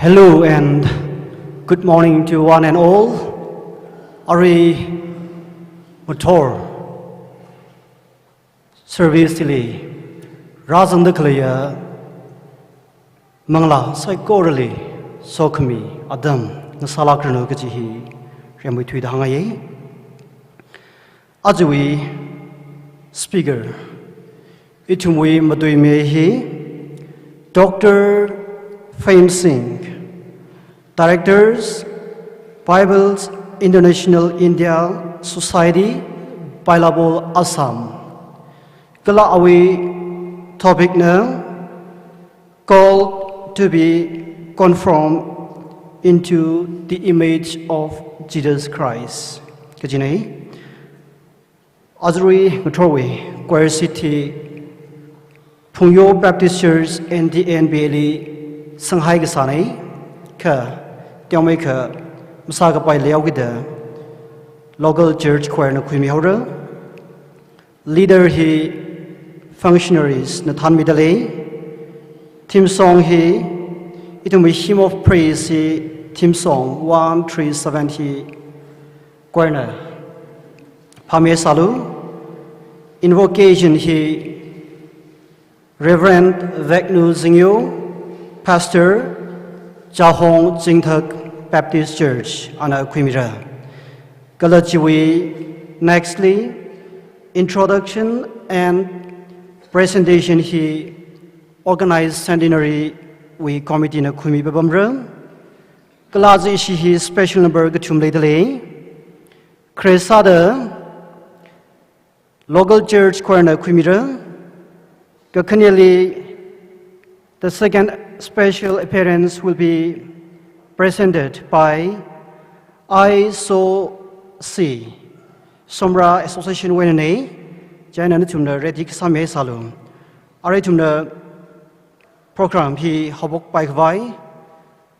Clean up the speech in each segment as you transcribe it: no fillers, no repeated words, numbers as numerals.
Hello and good morning to one and all. Ari motor service li razan de klaya mangla psychorally sokmi adam nasala krano gaji hi remui thui da hangaye ajui speaker itumui madui me hi Dr. Fame Singh, Directors, Bibles International India Society, Bailabol Assam. Kala awi topic na called to be conformed into the image of Jesus Christ. Kajinai, Azuri Mutorwe, Choir City, Pungyo Baptist Church, NDNBLE. Shanghai Gasani, Ka, Tiamaka, Masaga by Leogida, local church choir no Quimi Hoda, leader he, functionaries Nathan Midale, team song he, it will be hymn of praise he, team song 1370, choir Pame Salu, invocation he, Reverend Veknu Zingyo, Pastor Jahong Jingthak Baptist Church, Ana Quimira. Galachiwi, nextly, introduction and presentation he organized centenary we committee na Quimi Babamra. Galazi he special number Gatum Lately. Cresada, local church corner Quimira. Gakanili, the second special appearance will be presented by ISOC, Somra Association Wenene, Jana Tumna Redik Same Salum. Aritumna program he Hobok Bike Vai,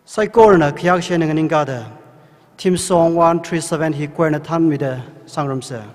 Saikorna Kyakshan and Ingada, Team Song 137 he Quernatan with the Sangrumsa.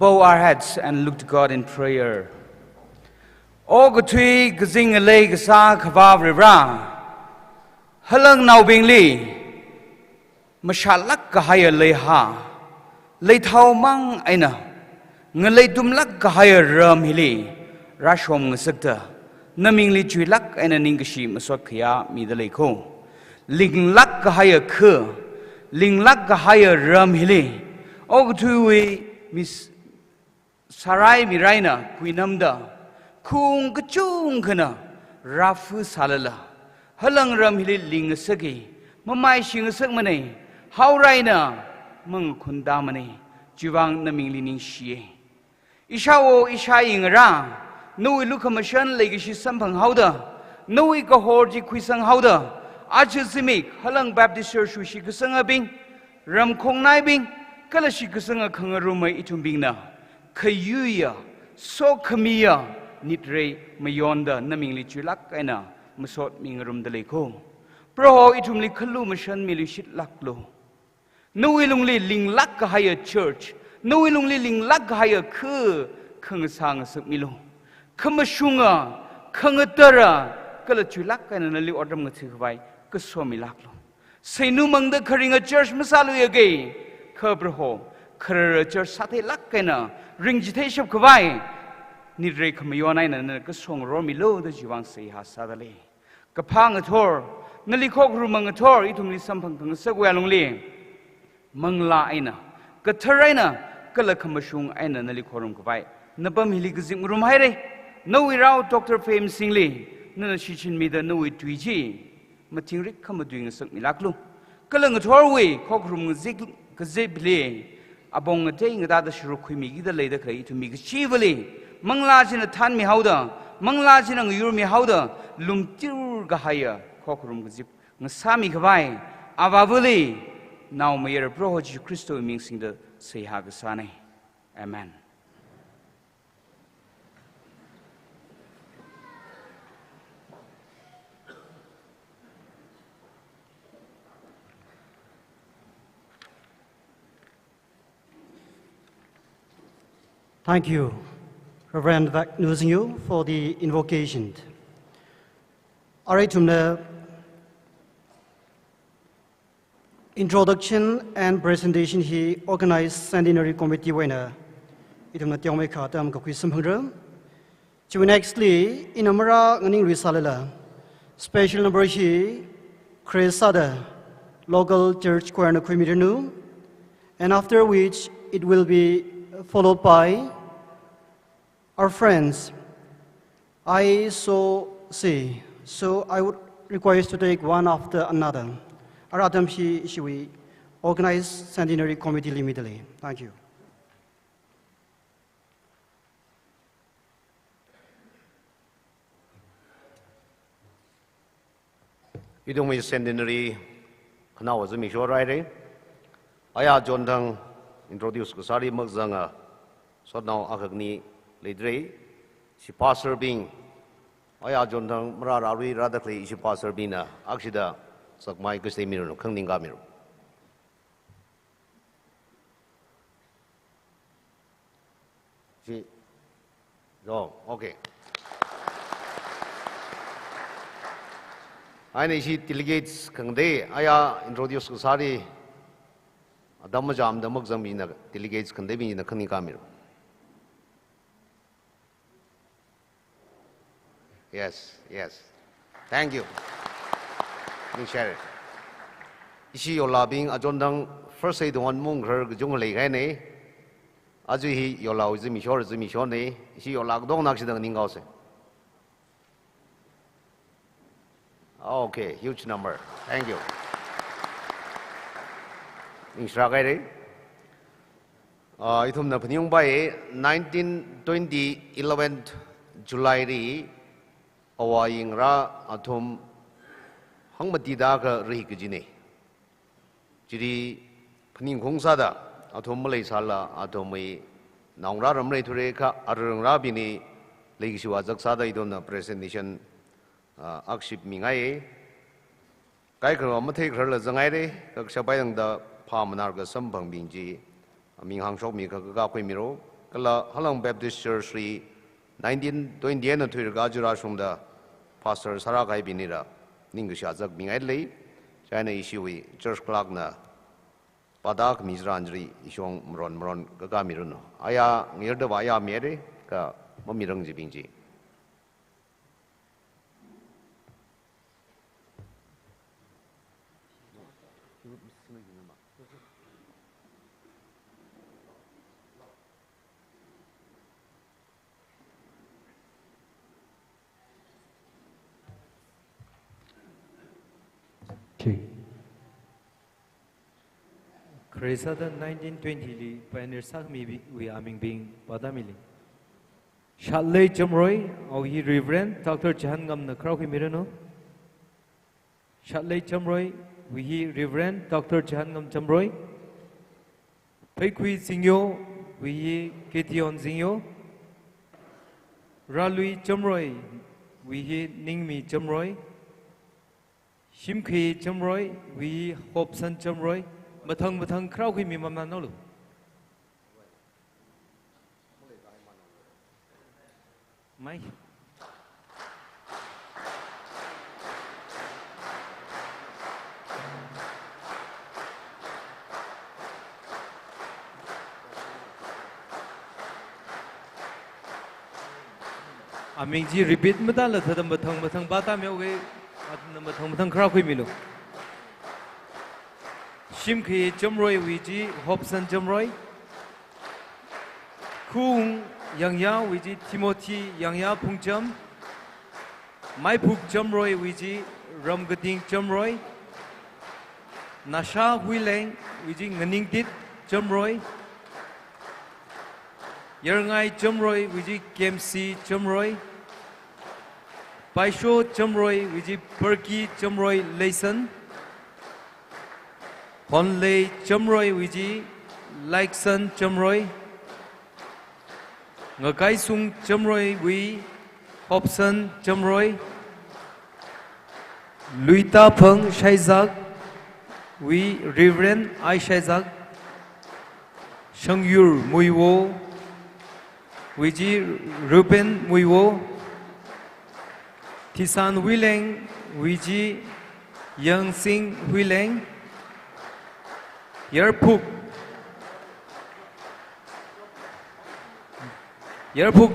bow our heads and look to God in prayer. O Gutui Gazing a lake sa Kavav Rivra Halang now being Lee Mashalak Gahaya Leha Leitao Mang Aina Ngalay Dumlak Gahaya Ram Hili Rashom Ngasakta Naming Li Chuilak and an Ingashi Maswakya Midaleko Ling Lak Gahaya Kur Ling Lak Gahaya Ram Hili O Gutui Miss Sarai Miraina Quinamda Kung kacung kana rafu salala halang ram hili ling sagi mamai sing sak mane haurai na mang khunda mane jiwang naming lining shie ishawo ishaying ra noi lukamashan legi shi sampang hauda noi ka horji khuisang hauda ajizimik halang baptist church shi kusang abing ram khongnai bing kala shi kusang khangarumai itumbing na khayuya so khamiya Nitre Mayonda Namingli Chulak Aina Masot Mingarum de Leko. Pro itumli Kalu Mashan Milishit Laklo. No willingly ling lak higher church, no willingly ling lak higher Kur Kangasang Milo. Kamashunga, Kangatara, Kalachulak and a little order Mativai, Kasomi Laklo. Say no mang the Karinga church Masalu again. Kerbraho, Kara church Sate Lakana, ring jitation Kavai. Nidre Kamayona and a song Romilo, the Jivan say Hasadale. Kapang at her, Nalikok Rumang at her, itumli sampang Sagwalongli. Mangla Aina, Katarina, Kalakamashung and Nalikorum Kavai. Nabam Hiligazim Rumhaire, no we route Dr. Fame Singly, Nana Shichin me the no it Twiji, Matinrik Kamadoing a Sak Milaklu. Kalang at her way, Kokrum Gazibli, Abong a day at other Shirokimi, the later Kay to make chively. Manglajin a tan mi hauda, Manglajin ang yur mi hauda, Lumtir Gahaya, Kokrum Gazip, Nasami Kavai, Avavuli, now Mayer Prohoji Christo mixing the Sehagasane. Amen. Thank you, Reverend Vagnusinyu, for the invocation. All right, from the introduction and presentation, he organized centenary committee winner. Itum na tiang may katam kakui sampang. To nextly, in Amara nganing risalala, special number he Chris Sada, local church choir na kuimiranu, and after which it will be followed by our friends. I so say, so I would request to take one after another. Our Adam she we organize centenary committee immediately. Thank you. You don't mean centenary. Now was a mission, right? I John Tang introduce Kusari Magzanga. So now Akagni Lidre, she passed her being. I John Tang Marari radically, she passed her being Akshida, Sakmai Kustamir, Kangningamir. She, oh, okay. I know she delegates Kangde, I introduce Kusari. Damajam, the Mugzamina delegates Kandemi in the Kanikamir. Yes, yes. Thank you. You share it. Ishi yola being a jondang first aid one mung her jungle hene. Azuhi yola is Mishone, she yola don't accident ningose. Okay, huge number. Thank you. Instructor, itum na panyung by 1920 11th July ri awaying ra atum hangmatida ka rihi kajine. Jiri panyung kungsada atum malay sala atum may naungra ramray ture ka arang rabini legisiwa zaksada idom na presentation akship mingay. Kaya karo matay karla zangay re kaksabayang da Pamanar Sampang Binji, Minghang Shok Mika Miro, kala Halang Baptist Church ri 1920 na thuir ga jura shumda pastor Sarakai binira ning sha jak bingai lei china ishiwi church clerk na padak mizranjri ishong mron ga miruno aya ngirda wa ya mere ka mamirang jibingji Kresa the 1920 li pioneer sak mi we aming bing padamili. Shatley Jamroy au hi Reverend Dr. Jahan Ngam na kraw ki mirano. Shatley Jamroy we hi Reverend Dr. Jahan Ngam Jamroy. Pekwi Singyo we hi Ketion Singyo. Ralui Jamroy we hi Ningmi Jamroy. Shimki Jamroy we hi Hobson Jamroy. Batang kraw ki mi mamna nolu. Mai. Aming ji repeat mata la thadam batang bata me oge batang kraw ki milu. Shimki Jamroy wiji Hobson Jamroy Kung Yangya wiji Timothy Yangya Pungjam Maipuk Jamroy wiji Ramgading Jamroy Nasha Huileng wiji Nganingdit Jamroy Yarngai Jamroy wiji KMC Jamroy Paisho Jamroy wiji Perky Jamroy Layson Honley Jamroy wiji Laikson Jamroy Ngakai Sung Jamroy wi Hobson Jamroy Luita Phang Shaizak wi Reverend Ai Shaizak Shangyur Muiwo wiji Ruben Muiwo Tisan Huileng wiji Yang Sing Huileng Yerpuk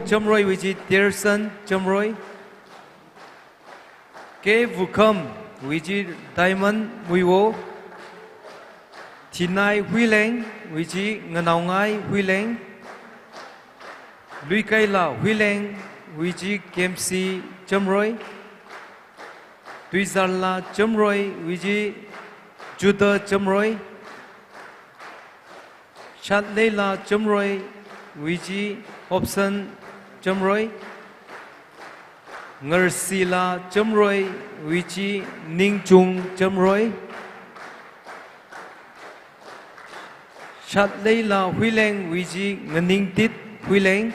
Jamroy wiji Dearson Jamroy Ke Vukam wiji Diamond Muiwo Tinai Huileng wiji Nganaungai Huileng Lui Kaila Huileng wiji KMC Jamroy Tuizarla Jamroy wiji Judah Jamroy Shatleila Jamroy wiji Hobson Jamroy Ngarsila Jamroy wiji Ningchung Jamroy Shatleila Huileng wiji Nganingtit Huileng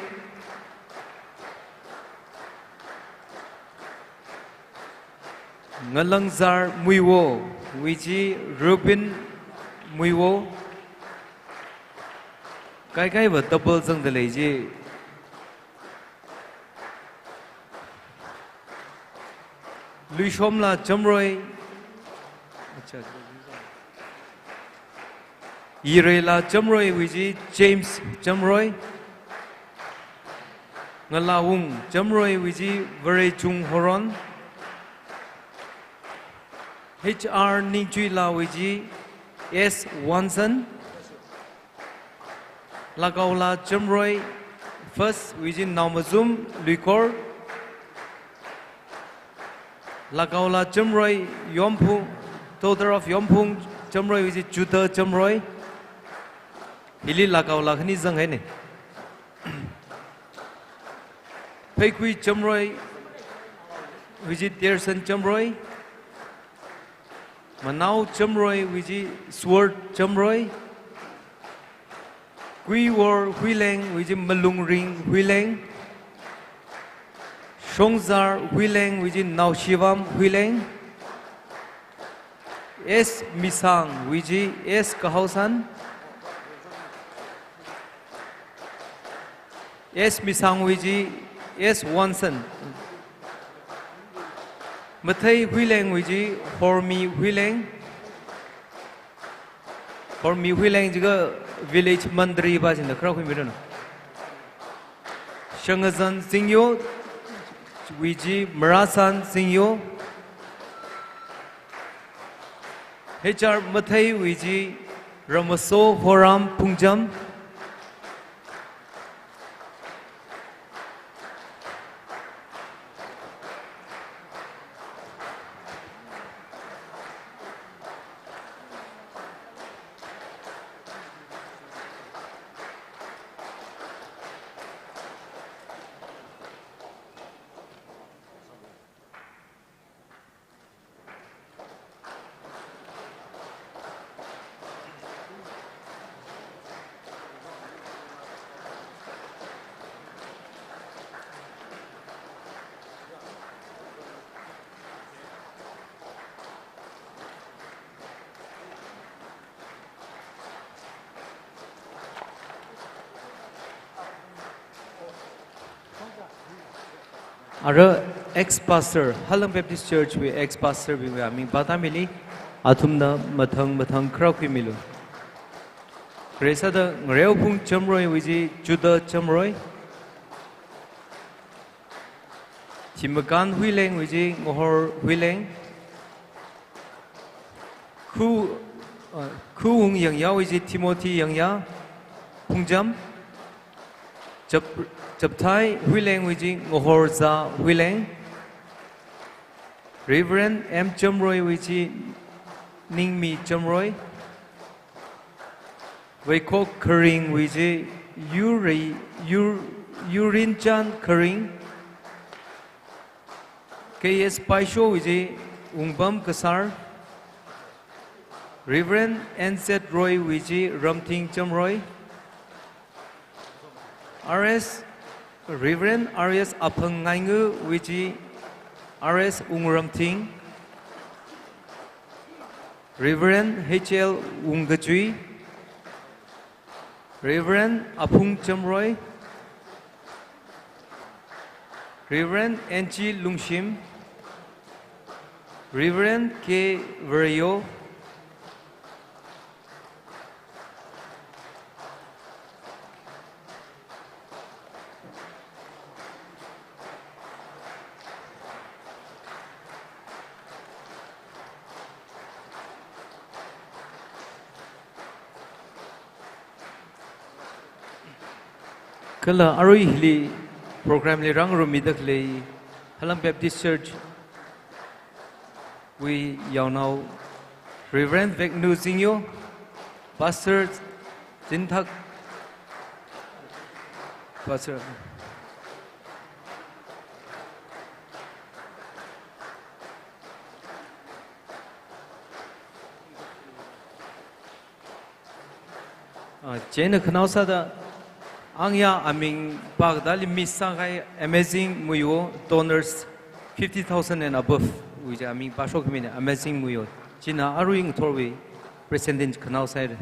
Ngalangzar Muiwo wiji Ruben Muiwo Cái vật double dâng de lấy gì Lui shom la Jamroy Ire la Jamroy wiji James Jamroy Ngalawung Jamroy wiji Very Chung Horon HR Ningchui la wiji S Wanson Lagaula Jamroy first within Naumazum Luikor Lagaula Jamroy Yompung daughter of Yompung Jamroy within Judah Jamroy Hili Lagaula Khani Zang Hene Pekwi Jamroy within Dearson Jamroy Manau Jamroy within Sword Jamroy Quy War Huileng within Malung Ring Huileng Shongzar Huileng within Nau Shivam Huileng S Misang within S Kahausan S Misang Wiji, S Wanson. Mathai Huileng Wiji, Hormi Huileng. Hormi Huileng juga village mandri ba jin da kra khoi mi don. Shangazan Singyo Wiji Marasan Singyo. HR Mathai Wiji Ramaso Horam Pungjam. Ara ex-pastor, Hallam Baptist Church we ex-pastor we aming batamili atumna mathang kraukwi milu. Gresa da ngreopung chamroy wiji juda chamroy. Chimakan huileng wiji ngohor huileng. Kuung yang ya wiji Timothy yang ya pungjam. Chaptai Huileng Wiji Ngohor Za Huileng. Reverend M. Chamroy Wiji Ningmi Chamroy. Waikok Kering Wiji Yurin Chan Kering. K.S. Paisho Wiji Ungbam Kasar. Reverend N.Z. Roy Wiji Ramting Chamroy. R.S. Reverend R.S. Apangaingu Wiji R.S. Ungramting. Reverend H.L. Ungajui. Reverend Apung Chamroy. Reverend N.G. Lungshim. Reverend K. Vario. Kala aroi hili program le rang rumidak le Hallam Baptist Church we yau now Reverend Veknu Singyo Pastor Jinthak Pastor Jena Khnausa da Angya Aming Bagdali Misangai Amazing Muyo donors 50,000 and above which Aming Bashok Mina Amazing Muyo Jina Aruing Torwe President Kanal side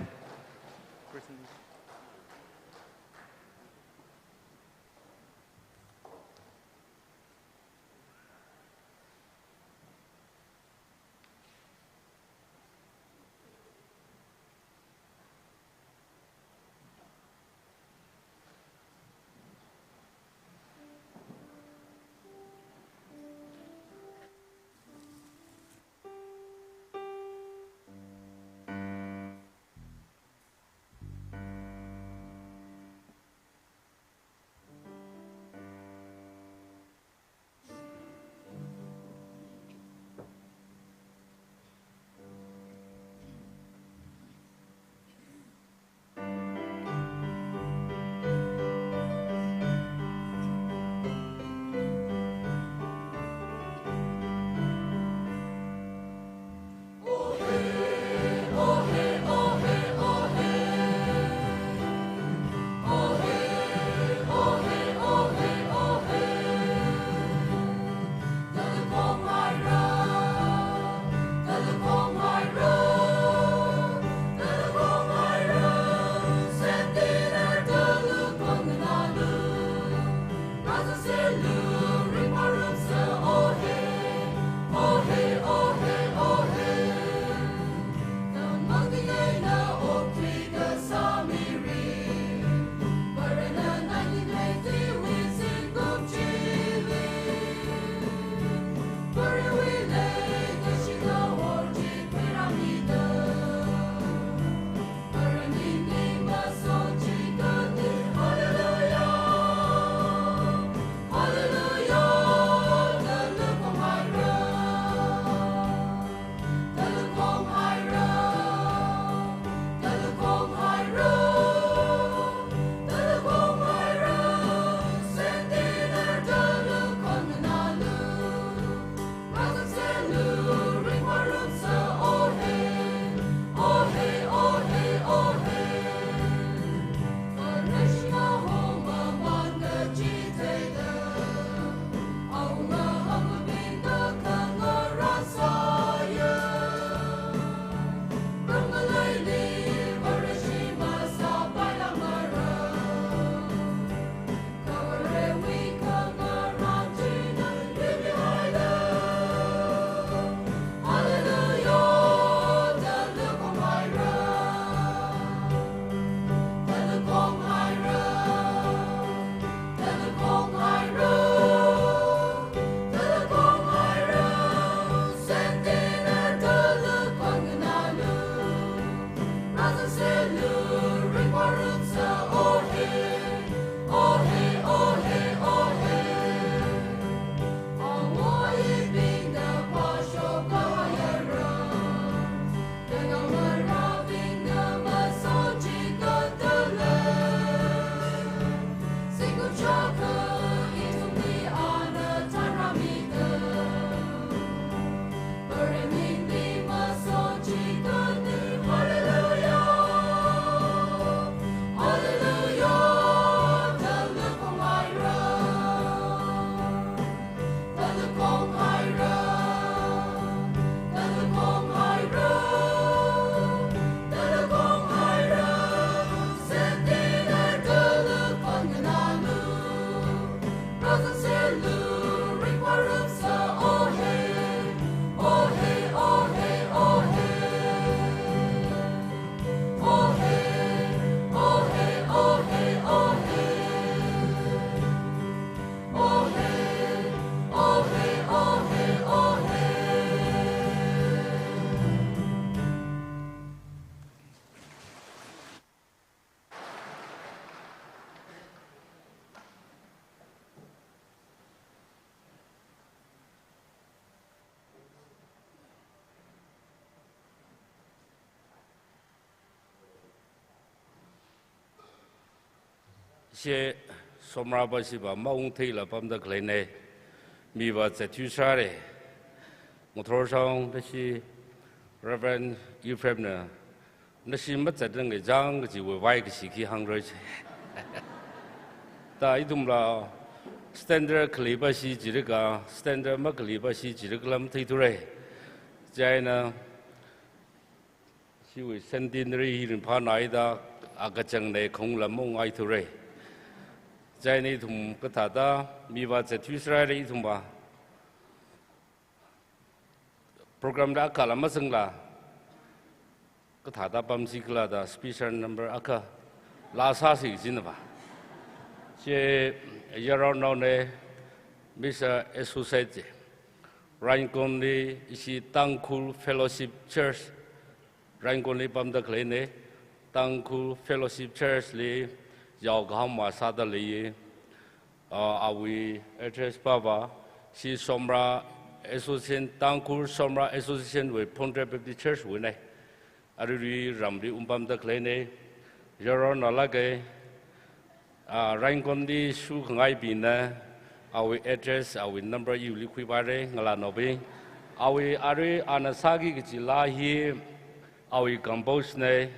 些索马巴西吧，毛推了把们的来呢，米吧在推啥嘞？我头上那些 Reverend Ephraim 呢，那些没在那个章个就会歪个时期行着去，但一动了 standard 克里巴西几这个 standard 没克里巴西几这个们推出来，在呢，是为圣殿的人怕哪的阿个将来空了梦爱出来。在那同个他的米瓦在推出来的一同吧 ，program 的阿拉么生啦，个他的办事个啦的 special number 阿卡拉萨是真的吧？这要让那呢，Mr. Associate Ryan Conley 是当库 Fellowship Church Ryan Conley 办的可呢，当库 Fellowship Church 里。要搞马萨的里，阿维 address 爸爸是 Somra Association 当库 Somra Association 为 Ponte Baptist Church 为呢，阿里让里办的可呢，要让那个人工的书可爱边呢，阿维 address 阿维 number 有里开巴嘞，我来那边，阿维阿里阿那啥个个拉希，阿维 campus 呢。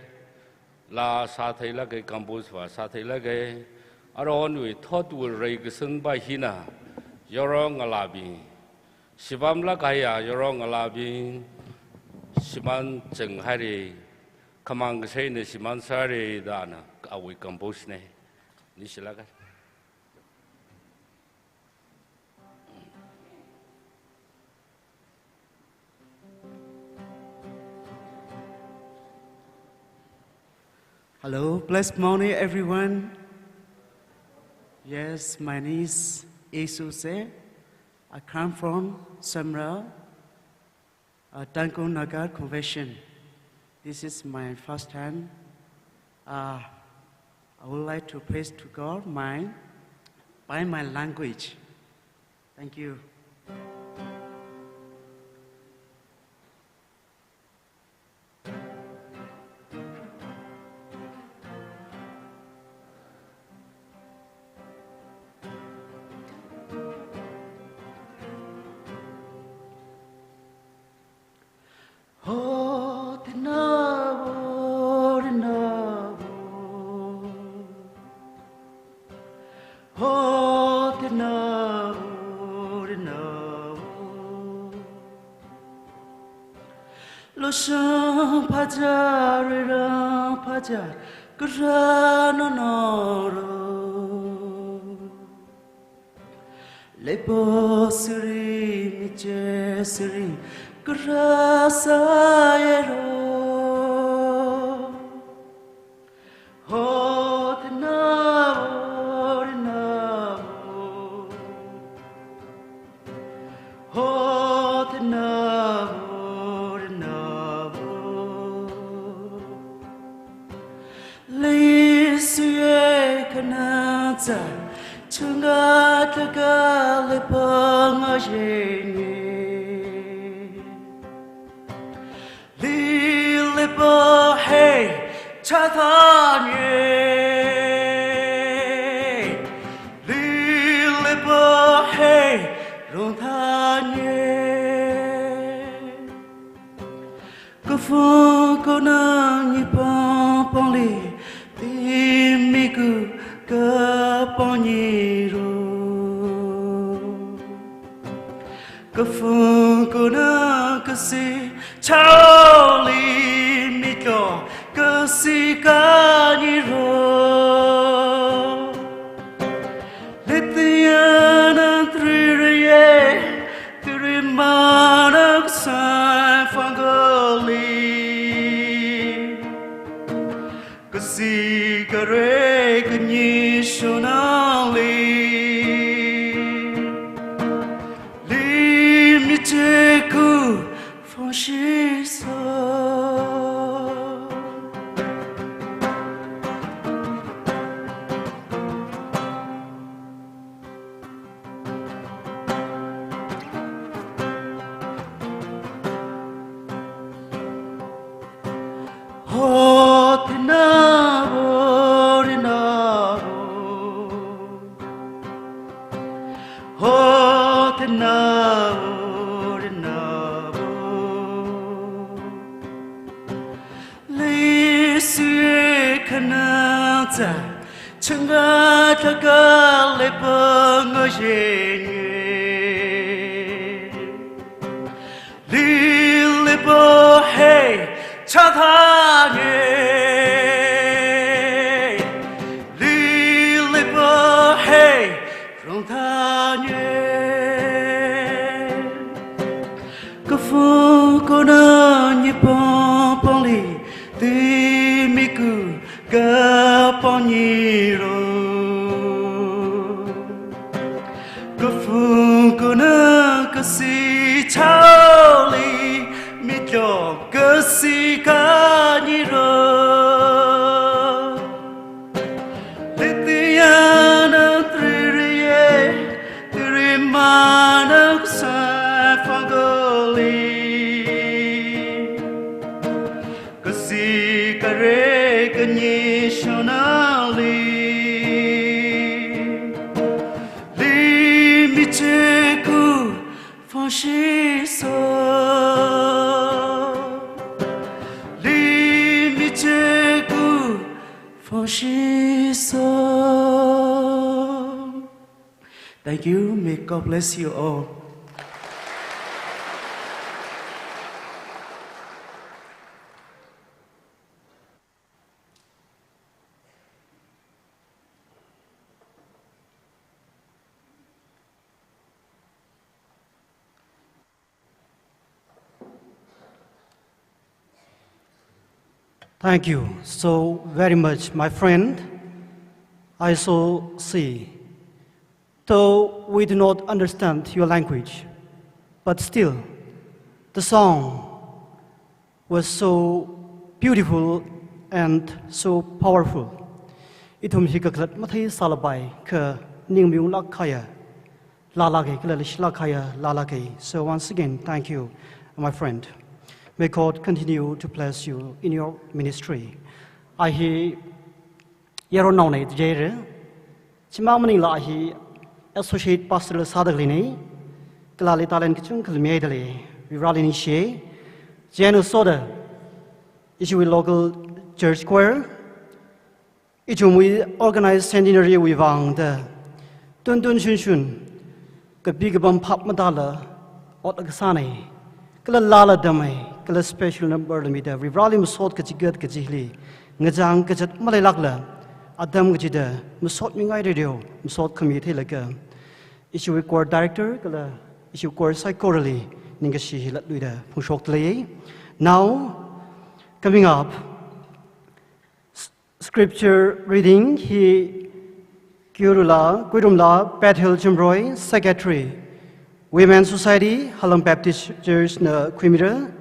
là sa thầy là cái campus và sa thầy là cái ở người thoát tuổi rồi cái sân bay hina yoro ngalabi sibam là cái yoro ngalabi siman cheng hari kamang cái này siman sari đó na ở cái campus này ní là cái Hello, blessed morning, everyone. Yes, my name is Esuse. I come from Samra, Danko Nagar Convention. This is my first time. I would like to praise to God by my language. Thank you. Losang pajar pajar kerana noro lepo seri mice seri kerasa ero hot Li suye kananza chunga taka le panga jenye Li le pa hey chathanye Li le pa hey ronthanye Kafun konang ipang pangli Timiku kapanyiro Kafun konang kasi Charlie Miko kasi kaniro Litiana tririye Tirimanak san fangali Kasi kare kanyi shonali Li mi teku franchisa Chunga taka le panga jenye Li le pa hey chathanye Li le pa hey ronthanye Kafu kona nyipang pangli Timiku kapanyiro Kafun kona kasi Charlie Mikyo kasi kaniro Litiana tririye Tirimana kusan fangali Kasi kare kanyi shonali Li mi teku franchisa Li mi teku franchisa Thank you. May God bless you all. Thank you so very much, my friend. I so see. Though we do not understand your language, but still, the song was so beautiful and so powerful. Itum hikaklat mathi salabai ka ningmyung lakaya, lalake kalalish lakaya lalake. So once again, thank you, my friend. May God continue to bless you in your ministry. I hear Yaronone Jere, Chimamani Lahi, Associate Pastor Sadaglini, Kalali Talent Kitchen Kalmedali, Viralini She, Janu Soda, issue with local church choir, issue we organized centenary with the Tun Tun Shun Shun, the big bump pop madala, Otagasani, Kalalala Dame. Kala special number the meter. We rally musot kajigat kajihli. Ngajang kajat malalakla. Adam kajida. Musot mingai radio. Musot committee like a issue with court director. Kala issue court psychorally. Ningashi hilat luida. Pushok lay. Now, coming up, scripture reading. He Gurumla Bethel Jimroy, Secretary, Women's Society, Hallam Baptist Church na Quimira.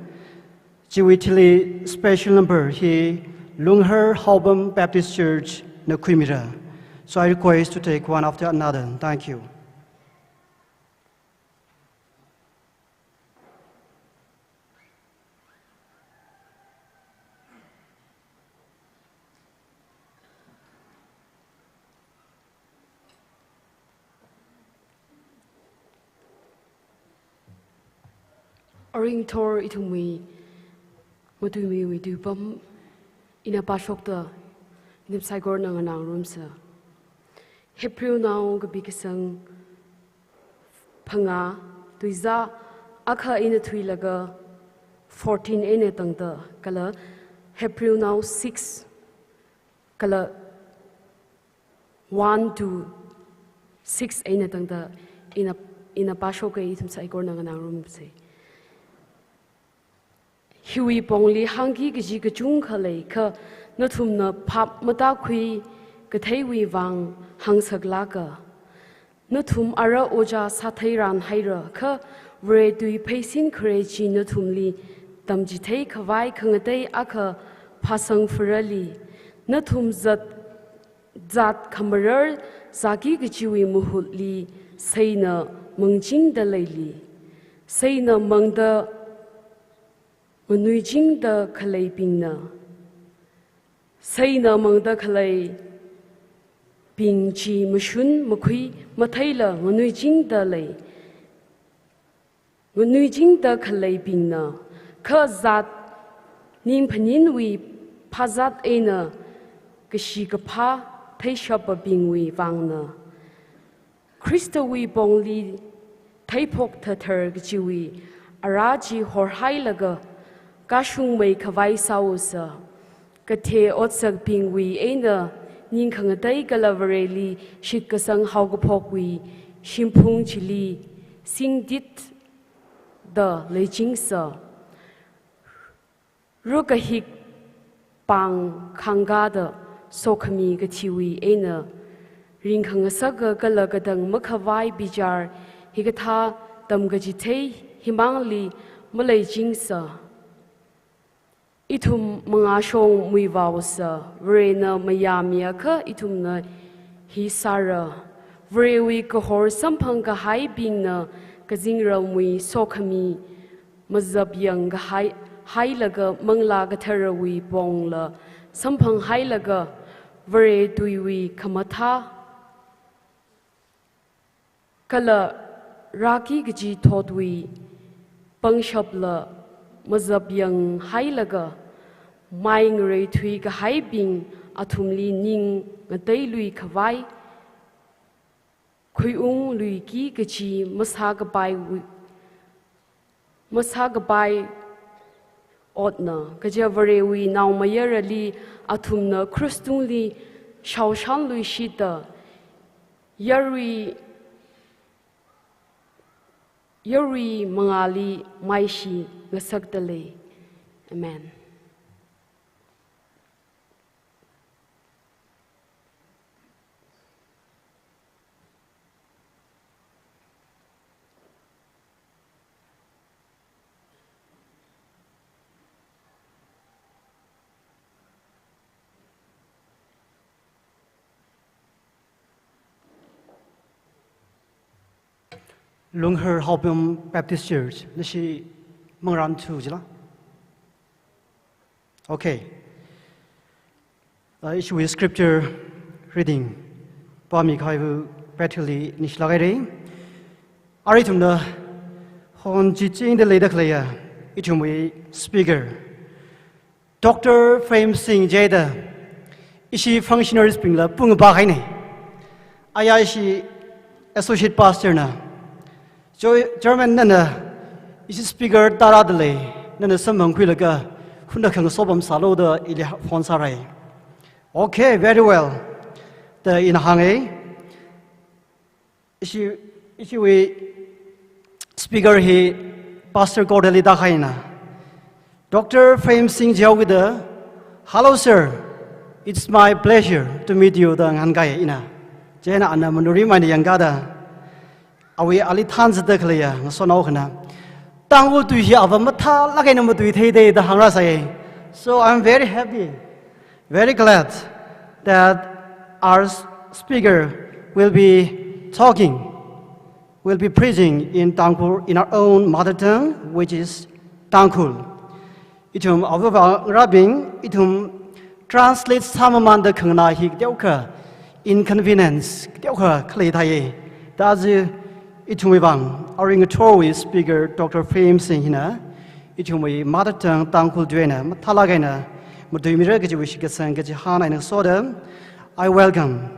Jiwitili special number he Lungher Halbam Baptist Church Nakuimira. So I request to take one after another. Thank you. Oring Tor itumi matumi we do bum in a bashokta in the Saigor Nanganang rooms. Hebrew now Gabikasang Panga Tuiza Aka in a Twilaga 14 in a tangta color Hebrew now 6 color 1 to 6 in a tangta in a Bashoka itum Saigor Nanganang rooms. Hui bongli hangi gaji gajung kale ka natum na pap mata kui gathai wi wang hang saglaga natum ara oja sathairan haira ka re dui paisin kreji natum li tamji thai khawai khangatai aka phasang furali natum zat khamarar zagi gaji wi muhutli saina mungjing da laili saina mangda Manujing the Kalay Bingna Sayna among the Kalay Bing Chi Mushun Mukui Matayla Manujing the Lay Manujing the Kalay Bingna Kazat Nim Panin we Pazat Ena Gashikapa Taishapa Bingwi Vangna Christa we bongli Taipok Tatar Gjiwi Araji Horhailaga Kashung may kawai sausa, Kate otsak pingwi, Aina, Ninkangatai galavareli, Shikasang haugapokwi, Shimpung chili, Sing dit the lejingsa. Rukahik pang kangada, Sokami gatiwi, Aina, Rinkangasaga galagadang makawai bijar, Higata, Damgajite, Himangli, Malay jingsa. Itum mga shong muivawsa, Vrena mayamia ka itum na hisara. Vrewi kahor sampang kahai bing na kazingra mui sokami, Mazabyang kahai hailaga manglaga tarawi bongla, Sampang hailaga vre duiwi kamata. Kala raki gaji todwi, Pangshabla, Mazabyang hailaga, Maing re tui ka haibing atumli ning ngatay lui kawai, Kuyung lui ki gaji masagabay otna, Gajavarewi now mayarali atumna krustungli shaoshan lui shita, Yuri mangali maishi ngasagdale. Amen. Lungher Halbam Baptist Church. Nashi mangran tu jila. Okay. Issue with scripture reading. Pami kaivu practically nishlagari. Aritum na hon jijing de leda klaya. Itum we speaker. Dr. Frame Singh Jada. Ishi functionary springla pung ba hai ne. Aya ishi associate pastor na. German nana is speaker Taradale, Nana Samang Quilaga, Hundakan Sobam Salo the Ili Fonsarai. Okay, very well. The in Hange, if we speaker he Pastor Gordeli Dahaina. Dr. Frame Singh Jawida, hello sir, it's my pleasure to meet you the Ngangai ina. Jena Anna Manurima Yangada. Awi ali tans de klia so no khna tangul tu hi ava matha lagai nam tu thei de da hangra sai so I'm very happy very glad that our speaker will be talking, will be preaching in Tangkhul in our own mother tongue, which is Tangkhul. Itum avava rabing itum translate samaman de khna hi deuka inconvenience deuka klei thai da ji itum bang our Tory speaker Dr. Phim Singh hina itum mother tongue Tangkhul duena mathalagaina mudimira ge wish ge sang ge hana in soda. I welcome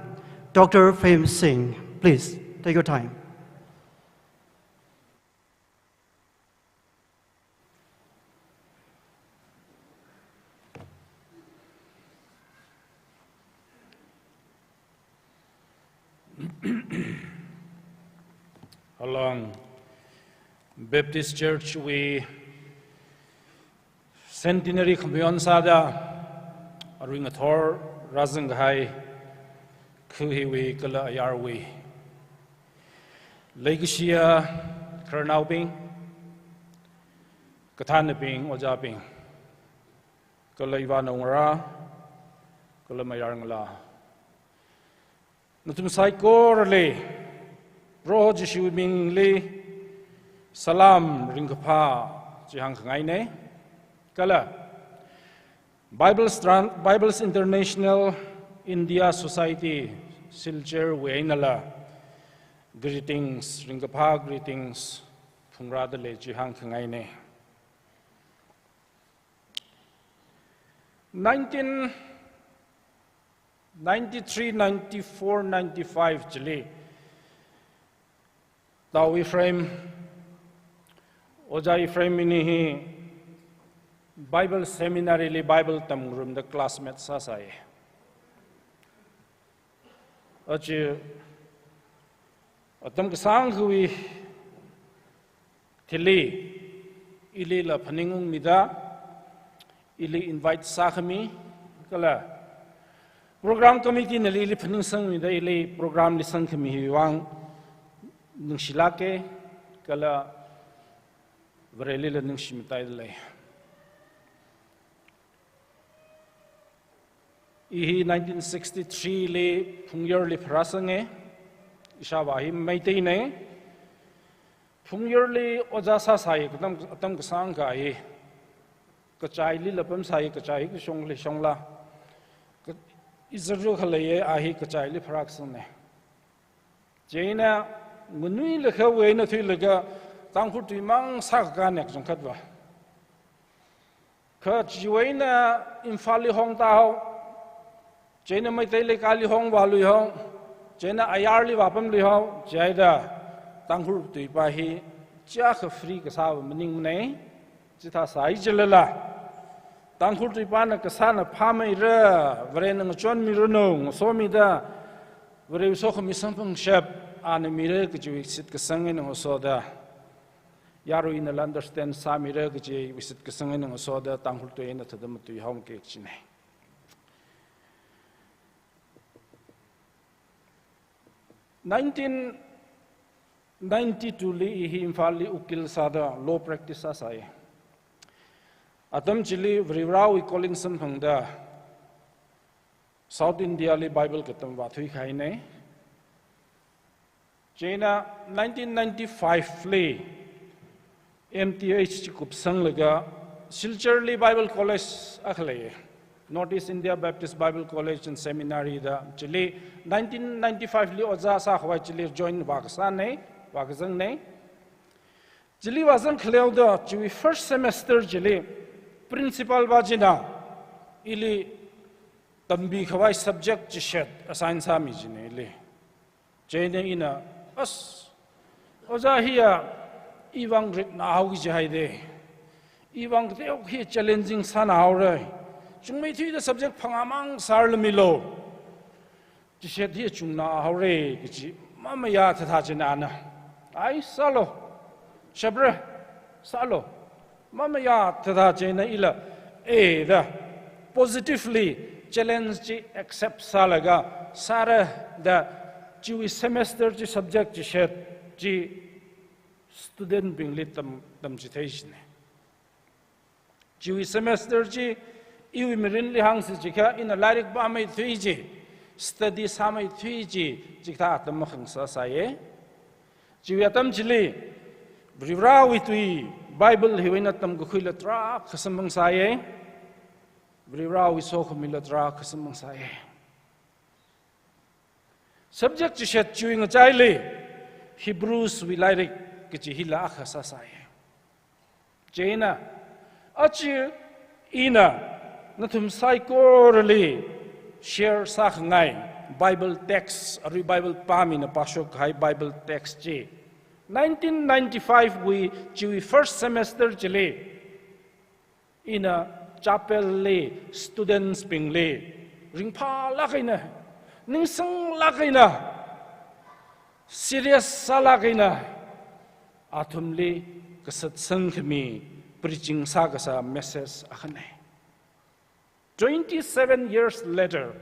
Dr. Phim Singh. Please take your time. Along Baptist Church, we centenary Kambion Sada, Aringator, Razanghai, Kuhiwi, Kala Ayarwi, Legishia, Karnaubing, Katanabing, Ojabing, Kala Ivanora, Kala Mayarangla. Natum Saiko Roh Jishu Ming Li Salam Ringapa Jihang Ngaine Kala Bibles International India Society Silcher Wainala Greetings Ringapa greetings Phungradale Jihang Ngaine 1993, 94, 95 Chile. Tawi frame Ojai frame ini Bible seminary li Bible tam room the classmates sasai. Achi atam kesang hui tili ili la paningung mida ili invite sakami kala program committee na li paning sang mida ili program li sang kami hiwang Nungshilake kala Varelila Nungshimitaile. Ihi 1963 le Pungyur li Prasange, Ishawahi Maitine, Pungyur li Ojasa Sai, Atam Kasanga, Kachai li Lapam Sai, Kachai, Shongli Shongla, Izrael Halaye, Ahi Kachai li Praxane. Jaina Munui leka wena thui lega Tangkhul tui mang sakga nek jong katwa. Ka jiwaina Imphali hong tao, Jaina Maitai le kali hong walu hong, Jaina ayar li wapam li hong, Jaida Tangkhul tui pahi, Jia ka free ka sawa maning mnei, Jita sai jalala. Tangkhul tui pa na kasana pamay ra, Vare nang chon mi runong, so mi da, Vare uso ka misampang shep, Ane mire kji visit kasangin ng osoda. Yaro inal understand sa mire kji visit kasangin ng osoda Tangkhul to ina tadam to ihom ke chine. In 1992 li ihi Imphal li ukil sada law practice asai. Atam chili vrivrau Collinson phangda South India li Bible katam wathui khai nei. China 1995 le MTH chikup sang laga Silcher li Bible College akhle Northeast India Baptist Bible College and Seminary da Chile 1995 li oza sa khwai Chile join Pakistan nei Pakistan nei Chile wasang khleu da chui first semester Chile principal bajina ili tambi khwai subject chishet assign sa mi jine le China ina As Ozahia Iwang Rit Nahu Jahide Iwang Teo challenging San Aure Chungmei the subject Pangamang Sarlamilo Jishet here Chungna Haure Mamaya Tatajana I Salo Shabre Salo Mamaya Tatajana Ila the positively challenge accept Salaga Sara the Jewish semester ji subject ji shet ji student being lit tam jitation Jewish semester ji iwi mirin li hang si jika ina larik ba mai thui ji study sa mai thui ji jika atam khang sa saye jiwi atam jili brivrawi tui bible hiwina tam go khuila tra khasam saye brivrawi so khumila tra khasam saye subject shet chewing a chaile Hebrews we like kichihila akhasa saye Jaina achi ina natum psychorally share sak ngai Bible text ari Bible pami na pasok hai Bible text ji 1995 we chewi first semester chile ina chapel le students ping le ringpha lakaina ningsang lakaina serious salakaina athumli kasat sangkhmi preaching sagasa message akhane 27 years later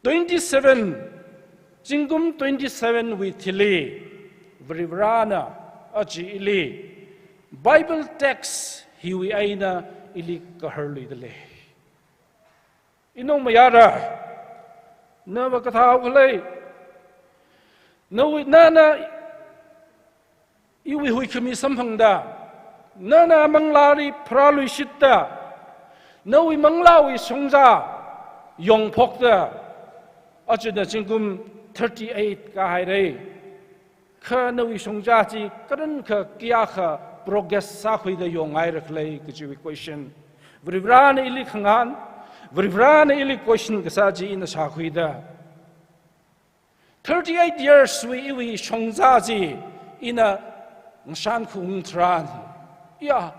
27 jingum 27 we thili vrivrana achi ili Bible text hiwi aina ili kaharli dele inong mayara na bakathaw khlai no nana iwi hui khami samphangda nana manglari pralui shitta no manglawi songja yongphokda achida jingum 38 ka haire kha nawi songja ji karan kha kya kha progress sa khuida yongai rakhlai kichi question vrivran ili khangan vrivran ili question kasa ji in sa khuida 38 years we songja ji in a shan khung tran ya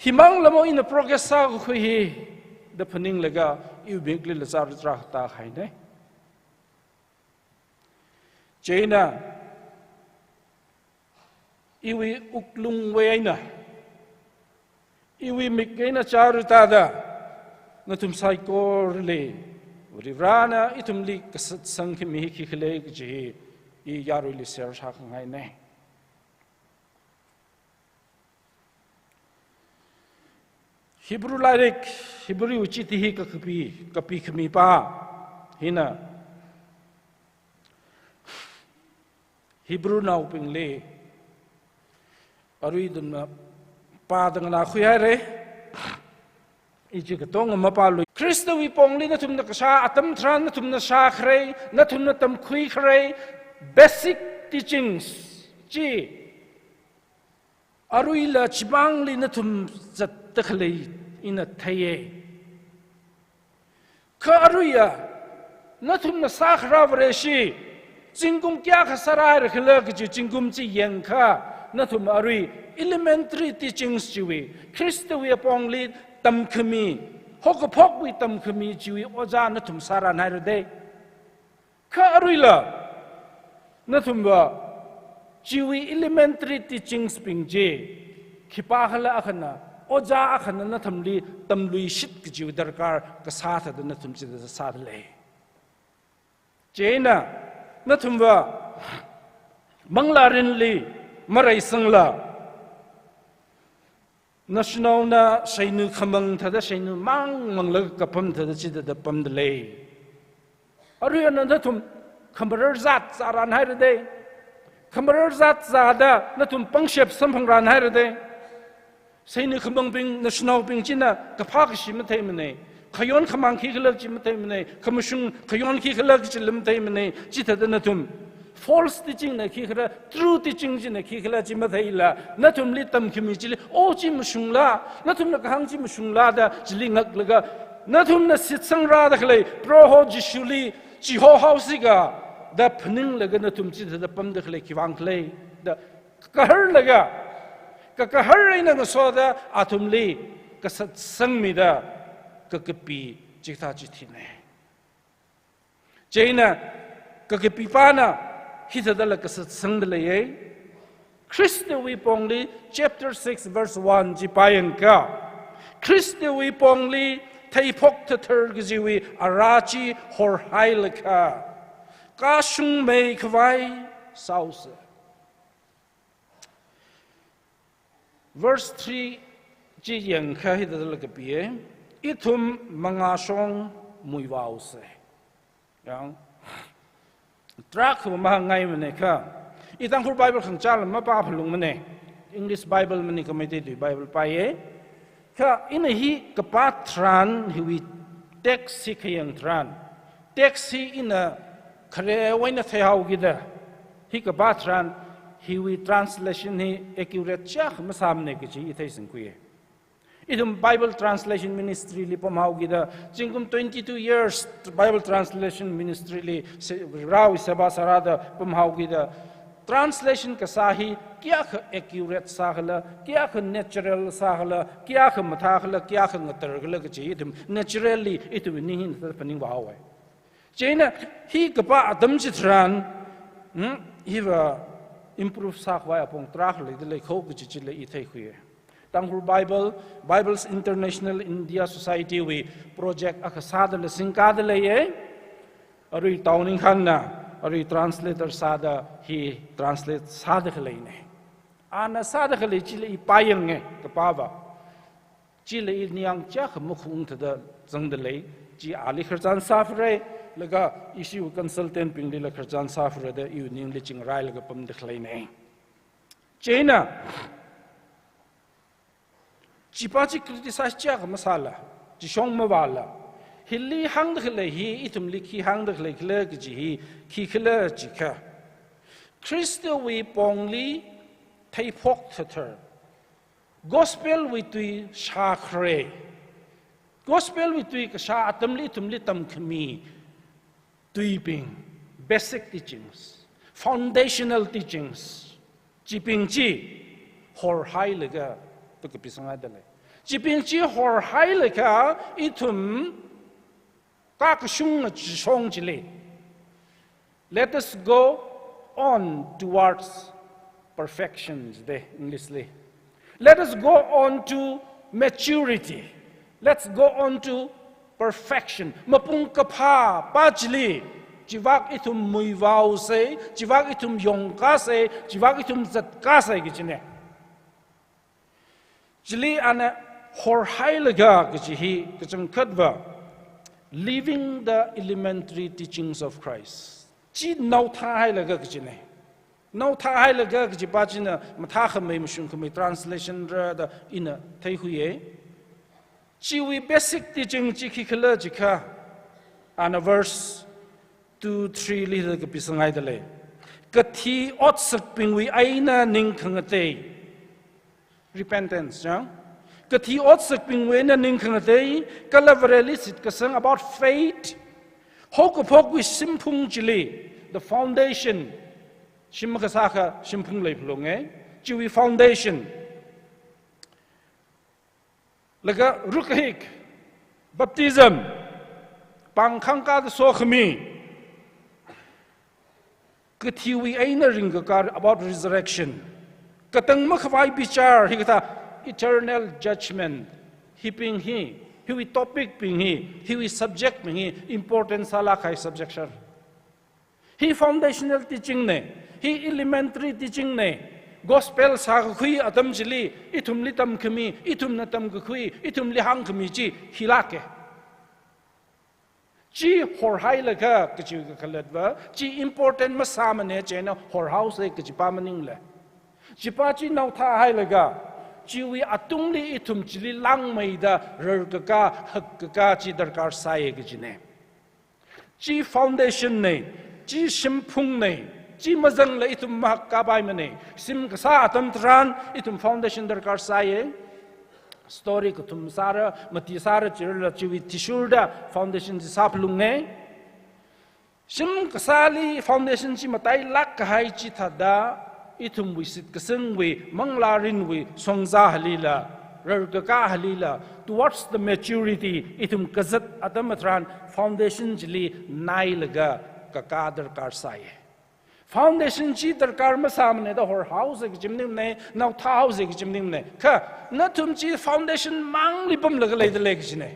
himang lamo in a progress sa khui the paning lega you bigly lazar tra ta khaine Jaina iwi uklung weina iwi mikena charuta da natum saikor le rivrana itum li kasat sang mi ki khle ji I yaru li ser sha ngai ne Hebrew like Hebrew uchiti hi kapi khmi pa hina Hebrew now pingle arui dun pa dangna khuyare iji ka tong ma pa lu Kristo wi pongli na tum na kasha atam thran na tum na sha khre na tum na tam khui khre basic teachings ji arui la chibang li na tum zat takhle ina thaye ka aruya na tum na sa khra vre shi jingum kya kha sarai rakhla ki jingum chi yang kha nathum arui elementary teachings jiwi Kristo wi pongli tam khmi hok wi tam khmi jiwi oja nathum sara nai de kha arui la nathum ba jiwi elementary teachings pingje khipa khala akhana oja akhana nathum li tam lui shit ki jiwi darkar ka sath da nathum chi da sath le jena nathum ba manglarin li marai sangla national na shainu khamang thada shainu mangla kapam thada chida da pam dle aru ananda thum khambar zat zaran hairde khambar zat zada natum pangshep samphang ran hairde shainu khamang ping national ping china kaphak shimthai mane khayon khamang khi khalak chimthai mane khamshung khayon khi khalak chilimthai mane chithada natum false teaching na khikra true teaching ji na khikla ji ma thaila na thum li tam khimi ji o ji musungla na thum na khang ji musungla da ji ngak laga na thum na sit sang ra da khlai pro ho ji shuli ji ho house ga da phning laga na thum ji da pam da khlai kiwang khlai da kahar laga ka kahar ina na so da athum li ka sat sang mi da ka kapi ji tha ji thine jaina ka kapi pa na Hitadala kasat sangdalaye Christo we pongli chapter 6 verse 1 jipayan ka Christo we pongli taipok tatar giziwi arachi hor hailaka ka shung mei kwai sausa verse 3 ji yang ka hitadala kapiye ithum manga song mui wau se yang trak ma ngai mane kha itang khur bible khang chal ma pa phlung mane English bible mani committee du bible pa ye kha in hi kapat tran hi wi text si khayang tran text hi in a khare waina thau gida hi kapat tran hi wi translation hi accurate chak ma samne ki chi ithai sing ku ye idum bible translation ministry li pom hau gida jingum 22 years bible translation ministry li rawi seba sarada pom hau gida translation ka sahi kya kha accurate sahla kya kha natural sahla kya kha matha khla kya kha ngatar khla ka chi idum naturally itu ni hin ta paning wa hawa chena hi ka pa adam chi tran hi wa improve sakwa apong trak le de le kho ka chi le i thai khuye Tanghur Bibles International India Society we project akasada le singkada le ye ari tawning khanna ari translator sada hi translate sada khale ne ana sada khale chile i payang nge kapawa chile i niang cha khmukhung thada jangdale ji ali kharjan safre laga issue consultant pingli la kharjan safre da evening le chingrai laga pam de khlai ne china Chipachi criticize chak masala, chishong mawala. Hilli hang dhle hi itum likhi hang dhle khle ji hi ki khle chika. Christo we pongli thai phok thather. Gospel we tui sha khre. Gospel we tui ka sha atamli tumli tam khmi. Tui ping basic teachings, foundational teachings. Chiping chi hor hai lega Jiping chi hor hai leka itum kakshung chong chile. Let us go on towards perfections, the Englishly. Let us go on to maturity. Let's go on to perfection. Mapung kapha pachli. Jivak itum muivau se, jivak itum yongka se, jivak itum zatka se gichine. Jili ana hor hailaga gajihi kachang kadva living the elementary teachings of Christ. Ji nau tha hailaga gajine. Nau tha hailaga gajipachina matha khamai mushung khamai translation ra da ina thai huye. Ji we basic teaching ji khikhala jikha ana verse 2-3 li da kapisangai dale. Kathi otsak pingwi aina ning khangate. Repentance, yeah? Kathi otsak pingwena ninkhangate kalavareli sit kasang about faith. Hokapok we simpung chili, the foundation. Shimakasaka simpung leplung, eh? Jiwi foundation. Laga rukahik, baptism, pangkangka the sokhmi. Kathi we aina ringakar about resurrection. Katang makhwai bichar hikata eternal judgment hiping hi wi topic ping hi wi subject ping hi important sala khai subjection hi foundational teaching ne hi elementary teaching ne gospel sa khui atam jili itum li tam khmi itum na tam khui itum li hang khmi chi hilake chi hor hai laka kichu ka khalatwa chi important ma samane chena hor house e kichi pamaning le Jipachi nau tha hai laga chiwi atungli itum chili lang maida rarkaka hakkaka chi darkar saye gijine chi foundation ne chi simpung ne chi mazang la itum mahakka bai mane sim ka sa atam tran itum foundation darkar saye story ko tum sara mati sara chirla chiwi tishurda foundation ji saplung ne sim ka sali foundation chi matai lak hai chi thada itum wisit kasang we manglarin we songza halila rarkaka halila towards the maturity itum kazat adamatran foundation jili nai laga kakadar karsaye foundation chi darkar ma samne da hor house ek jimnim ne now tha house ek jimnim ne kha na tum chi foundation mang lipam laga le de le jine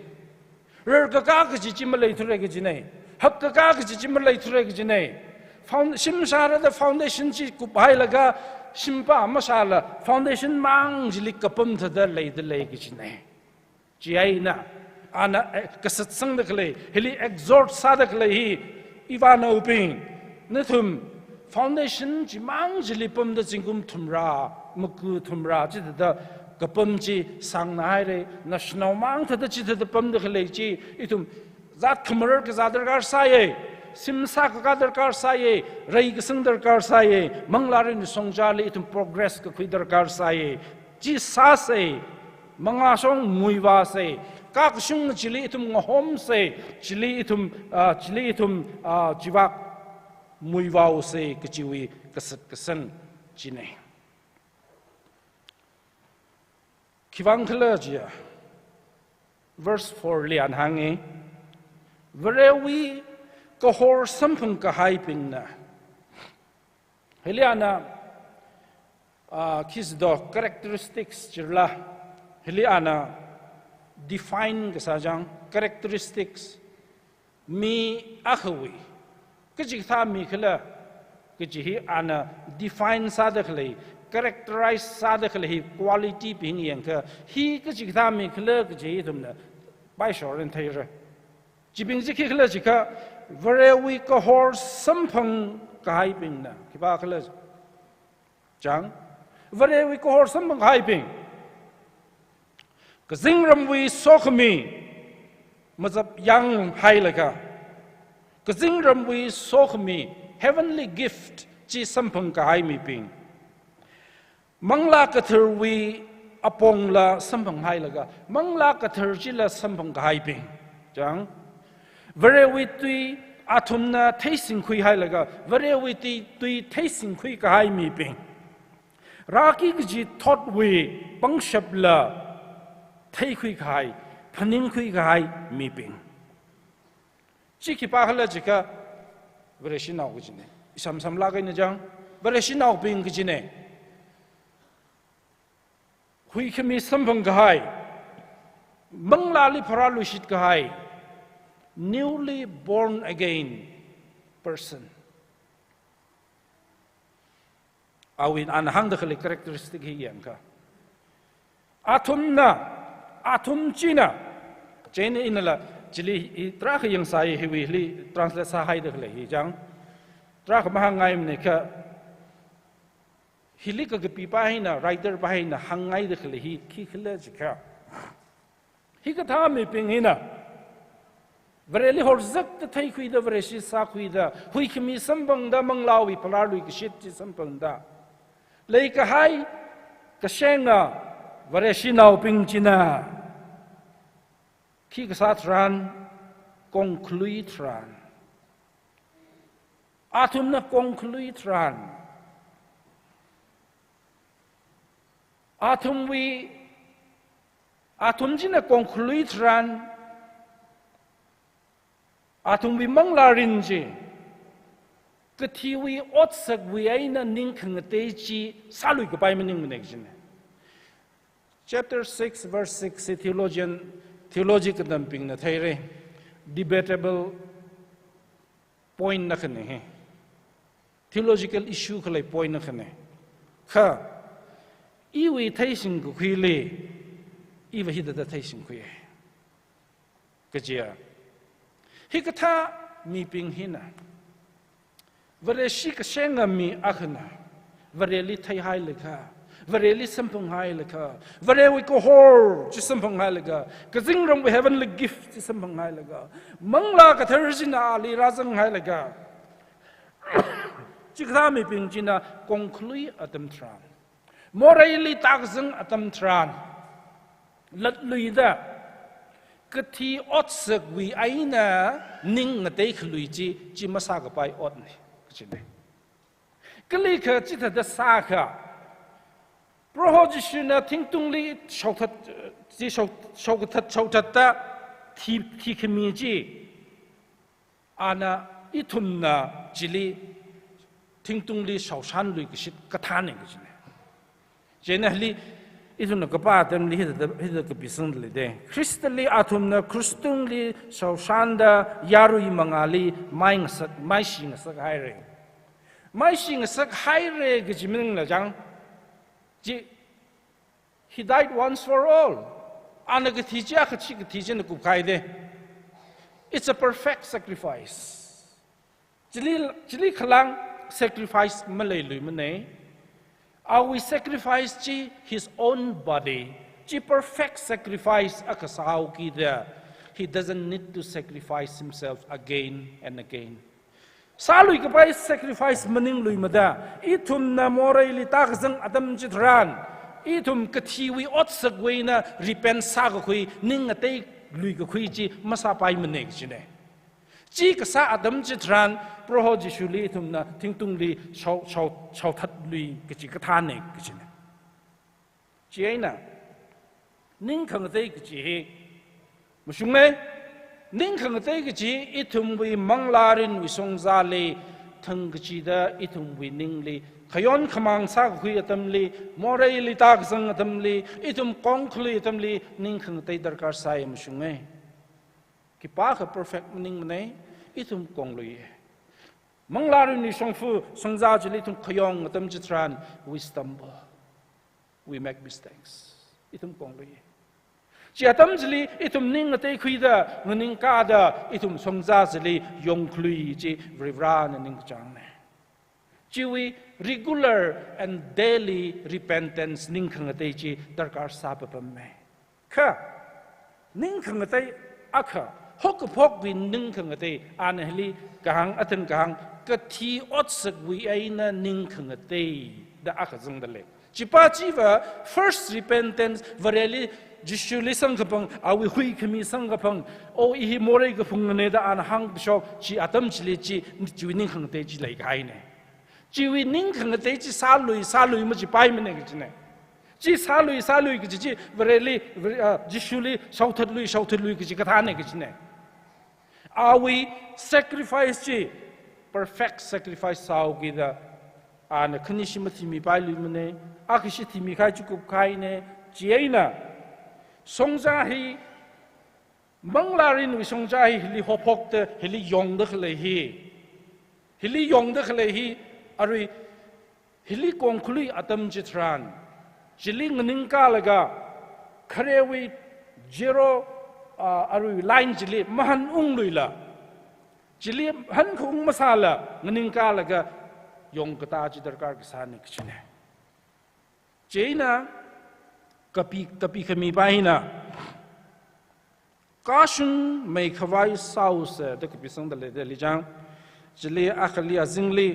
rarkaka ka chi chim le thre ge jine hakkaka ka chi chim le thre ge jine Shimshara the foundation chi kupai laga shimpa masala foundation mang jili kapum thada lay the lay gichine. Jiaina ana kasat sang da kle heli exhort sa da kle hi ivana uping nathum foundation ji mang ji lipum da jingum thumra muku thumra ji da kapum ji sang nai re national mang tha da ji da pam da kle ji itum zat khmar ka zadar gar sa ye simsa ka darkar sa ye rai ka sang darkar sa ye manglarin songjali itum progress ka khui darkar sa ye ji sa se manga song muiwa se kak shung chili itum ngahom se chili itum jiwak muiwa se kachiwi kasat kasan chine kiwang khala jia verse 4 lian hangi verewi kahor sampung kahaiping na heliana kisdo characteristics chirla heliana define kasajang characteristics mi akhawi kajitha mi khala kajihi ana define sadakhle characterize sadakhle quality ping yanka hi kajitha mi khala kaji tumna bai shoren thaira jibing ji khala jika very weak horse sampang kahaiping na kiba khala jang very weak horse sampang kahaiping Kazingram we sokhmi mazab yang hailaka Kazingram we sokhmi heavenly gift chi sampang kahai mi ping Mangla kathar we apong la sampang hailaka Mangla kathar chi la sampang kahai ping Jang Very we tui atumna tasting kui hailaka Very we tui tasting kui kahai mi ping Raki ji thought we pangshap la Thay khui khai, paning khui khai mi ping. Chiki pahala jika vereshi nau kujine. Isam sam lagay na jang vereshi nau ping kujine. Hui kami sampang kahai, manglali paralushit kahai, newly born again person. Awin anahang dakhali characteristic hiyang ka. Atum China, China inala, Chili, Traka yang saya hewi, translate sahai de kle, jang, Traka mahangai mneka, Hilika pipahina, writer bahina, hangai de kle, he kikla jika. Hikatami pingina, Vereli horzak the taikui the Vereshi Sakuida, Huikimi Sambang da Manglawi, Palarwi, Kishiti Sampanda, Lake Hai, Kashenga, Vereshi now pingchina. Kikasatran concluitran. Atumna concluitran. Atumjina concluitran. Atumwi manglarinji. Katiwi otsak wiaina ninkangteji salui kapai mening menekjine. Chapter 6, verse 6, theological dumping na thaire debatable point na khane theological issue khalai point na khane kha iwi thaising ku khile iwa hidada thaising khu ye kajia hikatha mi ping hina vare shik senga mi akhna vare li thai hai lekha Vareli sampung hai laka, Varewi kohor, Chisampung hai laka, Kazingram we heavenly gift, Chisampung hai laka, Mangla Katarjina Ali Razang hai laka, Chikami Pingina, conclui atam tran. Morally taxing atam tran. Let Luida Kati Otsak we aina Ning a take Luigi, Chimasaga by Otni. Kalika Chita the Saka. Prohojishuna tingtungli shautat tikimiji ana itumna jili tingtungli shaushan lui kishit katane gijine. Jenahli ituna kapatan li hida kapisang li de. Kristali atumna kristungli shaushanda yarui mangali mai shing sak haire. Mai shing sak haire gijimin la jang. He died once for all. ana ka thi cha ka chi ka thi chen ku khai de it's a perfect sacrifice chili khalang sacrifice malai lui mane we sacrifice chi his own body chi perfect sacrifice akasau ki there he doesn't need to sacrifice himself again and again salui ka pai sacrifice maning lui mada ithum na morai li ta zang adam chitran ithum ka thiwi ot sagwe na repent sa ka khui ning atei lui ka khui chi masa pai mane chi ne chi ka sa adam chitran proho ji shuli ithum na thingtung li chau that lui ka chi ka tha ne ka chi ne chi ai na ning khang tei ka chi musung ne ning khang tei ka chi ithum wi manglarin wi songza le thang ka chi da ithum wi ning le khayon khamang sa khui atam li morai li tak sang atam li ithum kong khli atam li ning khang tei darkar sai musung ne ki pa ka perfect ning ne ithum kong lui manglarin ni songfu songza ji li thum khayong atam chitran we stumble we make mistakes ithum kong lui chỉ tâm chỉ itum ning ở đây khui da ning ka da itum songza chỉ yong khui chỉ vivra ning chang ne chỉ we regular and daily repentance ning khang ở đây chỉ darkar sa bapam me kha ning khang ở đây akha hok phok win ning khang ở đây an heli kahang athen kahang ka thi ot sak wi aina ning khang ở đây da akha zong da le chỉ pa chỉ va first repentance vareli Jishuli sangkapang awi hui kami sangkapang o ihi morai ka phungne da an hang shok chi atam chili chi chiwining khang te chi lai kai ne chiwining khang te chi salui ma chi pai mene ka chi ne chi salui ka chi vareli jishuli sauthat lui ka chi katha ne ka chi ne awi sacrifice chi perfect sacrifice sao gi da an khnishima thimi pai lui mene akishi thimi khai chu kup khai ne chi aina songza hi manglarin wi songza hi hili hopok te hili yong de khle hi ari hili kongkhuli atam chitran chili ngning ka laga khare wi zero ari line chili mahan ung luila chili han khung masala ngning ka laga yong kata chi darkar ka sa ne kchine cheina kapi khami paina kashun mai khawai sauce de kapi sang dale de lijang jili akhli azingli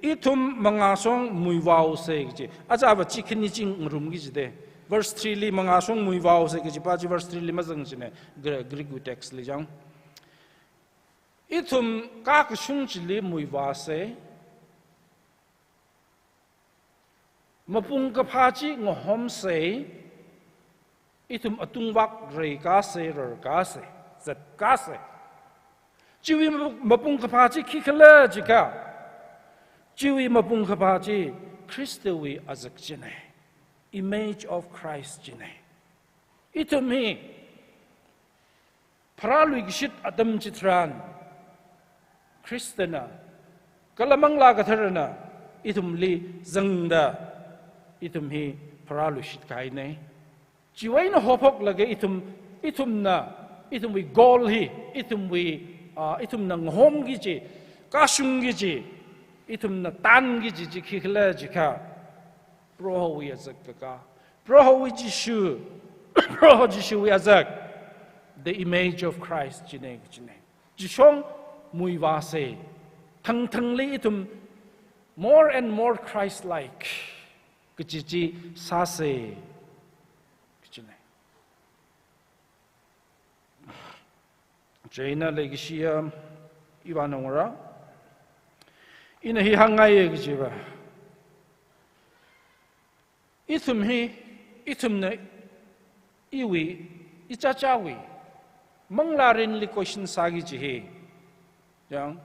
ithum mangasong muiwao se ji aja ba chikhni ching ngrum gi jide verse 3 li mangasong muiwao se gi pa ji verse 3 li mazang jine greek text lijang ithum ka kashun jili muiwa se mapung ka phachi ngohom se itum atung wak rei ka se rar ka se zat ka se chiwi mapung ka chi khikhala jika chiwi mapung ka chi Christawi azak jine image of Christ jine itum hi paralu gishit adam chitran Christana kalamang la ka tharana itum li zangda itum hi paralu shit kai ne chiwai na hopok lage itum wi gol hi itum na ngom gi ji kasung gi ji itum na tan gi ji khikla ji kha pro wi azak ka pro wi ji shu wi azak the image of Christ jine ji shong mui wa se thang li itum more and more Christ like ji sa se Jaina legishia iwanongora ina hi hangai gijiba itum na iwi ichachawi manglarin li question sagi ji yang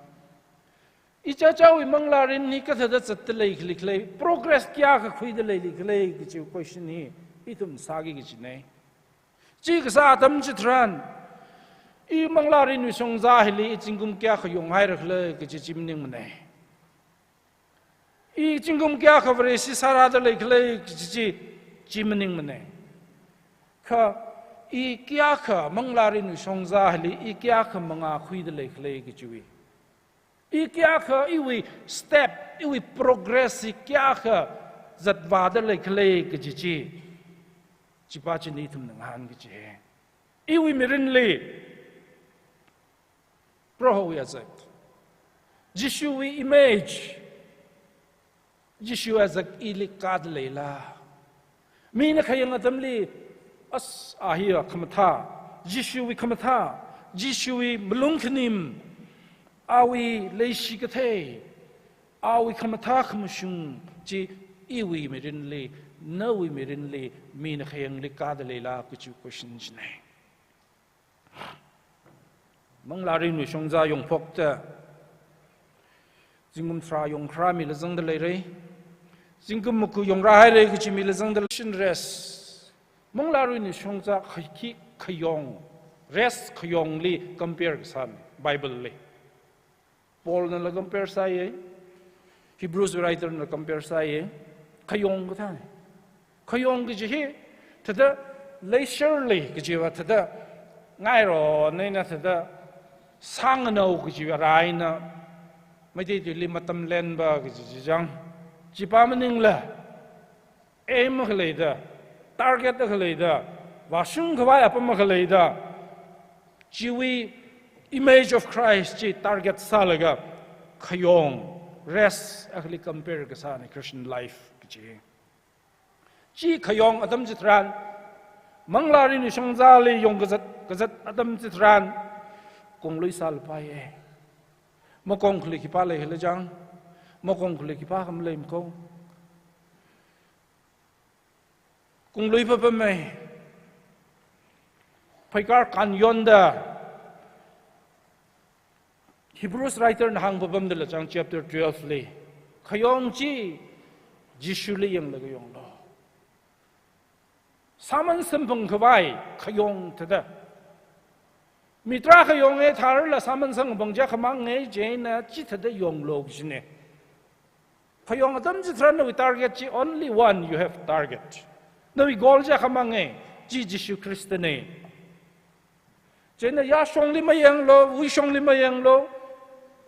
ichachawi manglarin ni ka thada chat lei khlei progress kya ka khui de lei khlei gi question hi itum sagi gi ne chi ka sa tam chitran I manglarin wi songza hili chingum kya khayong hai rakhle ke chimning mane I chingum kya khavre si sara da lekhle chi chimning mane kha i kia kha manglari nu songza hali i kia kha manga khui de le khle ki chui i kia kha i wi step i wi progress i kia kha zat va de le khle ki chi chi pa chi ni thum nang han ki chi i wi mirin le pro ho ya zat Jishu wi image Jishu as a ilikad leila Mina khayang atamli as ahia kamatha Jishu wi kamatha Jishu wi mlungknim awi leishikate awi kamatha khamshung ji iwi mirinli nawi mirinli mina khayang likad leila kichu questions ne manglari nu shongza yong phokta Jingum tra yong kra mi le zang de le re Jingum mu ku yong ra hai re ki mi le zang de shin res mong la ru ni shong za khi khayong res khayong li compare san bible le Paul na la compare sa ye Hebrews writer na compare sa ye khayong ka tha khayong ki ji tada leisurely ki ji wa tada ngai ro nei na tada sang no ki ji rai naไม่ได้ดูลิมาตำเล่นบ้าก็จะจังจีบามันนึงละเอ็มก็เลยด้ target ก็เลยด้ว่าชุนเขาว่าอะไรมันก็เลยด้จีวี image of Christ จี target ซาเลยก็ขยง rest อะไร compare กับซาใน Christian life ก็จีขยงอดัมจิตรานมังลารินิชงซาเลยยงกษัตริย์อดัมจิตรานคงลุยซาลไปมกงคลิกิปาเลยเหรอจังมกงคลิกิปาคำเลยมกงคงลุยไปเป็นไหมไปการกันยนต์ Hebrews writer นั่งไปเป็นเดลจัง chapter 12 เลยขยงจีจิชุลียังเลยขยงล้อสามัญสัมพันธ์ขวายขยงเถอะมิตรขยงเอทาร์ละสามัญสังบังจักมังเอเจนะจิตเดยงโลกจิเนขยงอดัมจิตรันวิ target จี only one you have target นวิ goal จักมังเอจีจิชุคริสต์เนเจนะยาชงลิมายังโลวิชงลิมายังโล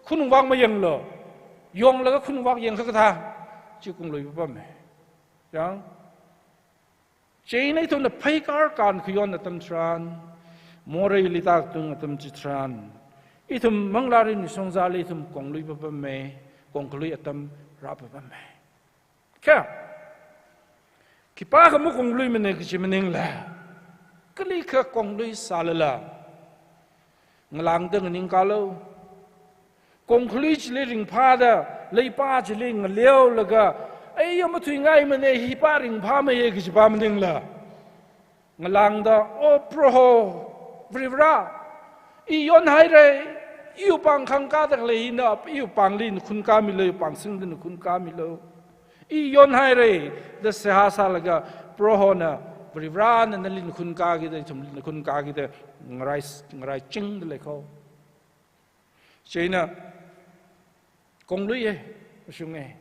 คุณวังมายังโลยงแล้วก็คุณวังยังสักท่าจีคงเลยป่ะแม่ยังเจนะทุนไปการขยงอดัมจิตรันMore litak tung atam citran, itum manglarin nisong zali itum konglui papame, konglui atam rapapame. Kya? Kipa kamu konglui mene kichimening la, kali ka konglui salala, ngalang deng ning kalau, konglui chile ring pada, leipa chile ngaleo laga, ay yamatui ngai mene hipa ring pa me kichipamening la, ngalang da o proho. Brivra, iyon hai re, iu pang khang ka tak le ina, iu pang lin kun ka mi le, pang sing din kun ka mi le. Iyon hai re, the sehasa laga prohona, brivra na nalin kun ka gide, chum lin kun ka gide, ngarai ching de le ko. China, kong lui ye, shung ye,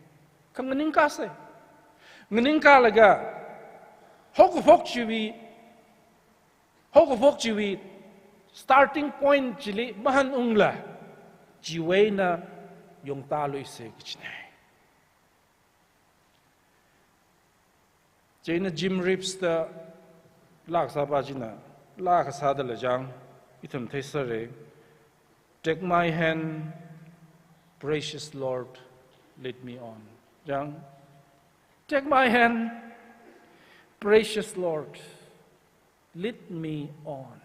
kang nganing ka se, nganing ka laga, hok chiwi. Starting point jili mahan ungla jiway na yung talo ise kichnay. Jina Jim Rips da laksa pa jina laksa da lajang itam tesare. Take my hand, precious Lord, lead me on. Jang, take my hand, precious Lord, lead me on.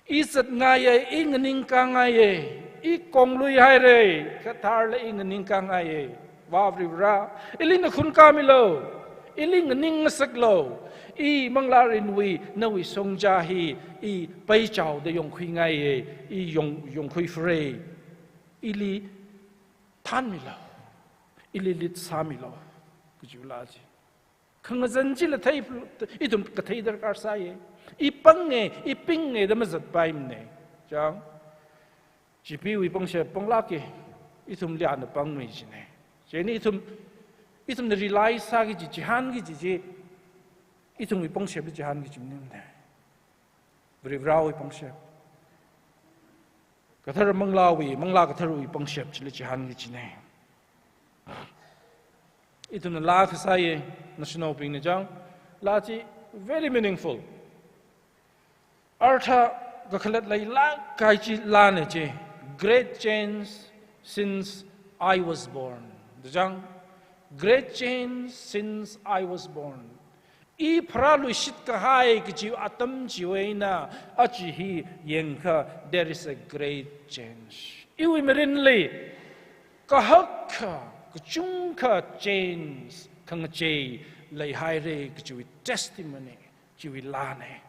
Isat ngaye ingning ka ngaye ikong lui hai re katar le ingning ka ngaye wavri ra iling na kun kamilo iling ning saklo i manglarin wi nawi songjahi i pai chao de yong khui ngaye i yong khui frei ili tan milo ili lit samilo kujulaji khangazan ji la thai itum ka thai dar kar saye ipang iping damazat paim ne chang jipi wi pang she pang laki itum lian na pang mi jine jeni itum ne rely sa gi jihan gi ji 이중 이 뻥셰비 지한 게 집는데 브리브라우 이 뻥셰 그들 망라 그들 이 뻥셰 질 지한 게 지네 이두는 라 그 사이에 national 빙내장 라지 very meaningful artha gakhalat lai la kai chi la ne che great change since I was born dajang great change since I was born I pralu shit ka hai ki ji atam ji weina achi hi yengkha there is a great change I wi merin le ka hakka ka chungkha change khang che lai hai re ki ji testimony ji wi la ne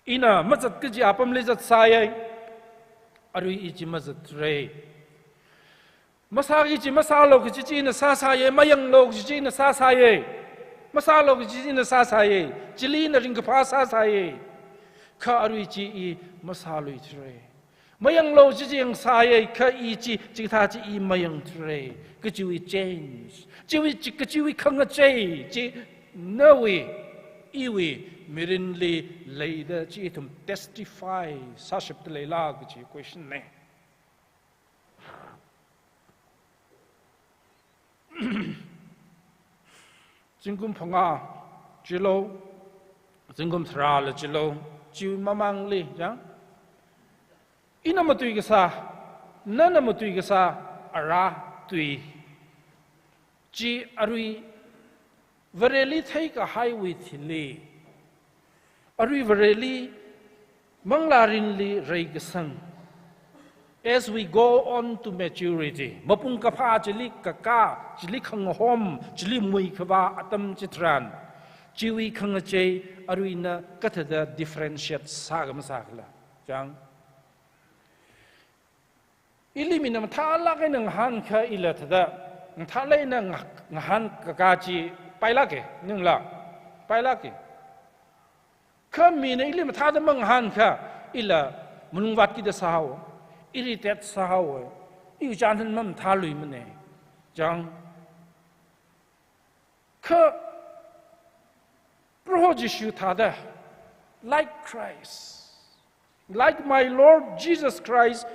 ina mazat ki ji apam le zat sai arui I ji mazat re masagi ji masalo ki ji na sa sa ye mayang lo ji na sa sa ye masalo ki ji na sa sa ye jili na ring pa sa sa ye kha arui ji I masalo I tre mayang lo ji ang sa ye kha I ji tha ji I mayang tre ki ji change ji wi khang a che ji no we I we mirin li leida ji tum testify sa ship de la ji question ne Jingkum Ponga, Jilo, Jingkum Thrala, Jilo, Ju Mamang Li, Jang Inamatuigasa, Nanamatuigasa, Ara Tui Ji Arui Vareli take a highway Tili Arui Vareli Manglarin Li Reigasang. As we go on to maturity, mapung kapa jili kaka, jili kang hom, jili mui kaba atam chitran, jiwi kang jay aruina katada differentiate sagam sagla, jang. Iliminam thala kay nang han ka ilatada, nang thalay nang han kakaji pailake, nang la, pailake. Kami na ilim tada mang han ka ila munungwat kita sahaw. Irritate sahaw I jantan mam thalui mane jang ka projishu thada like Christ like my Lord Jesus Christ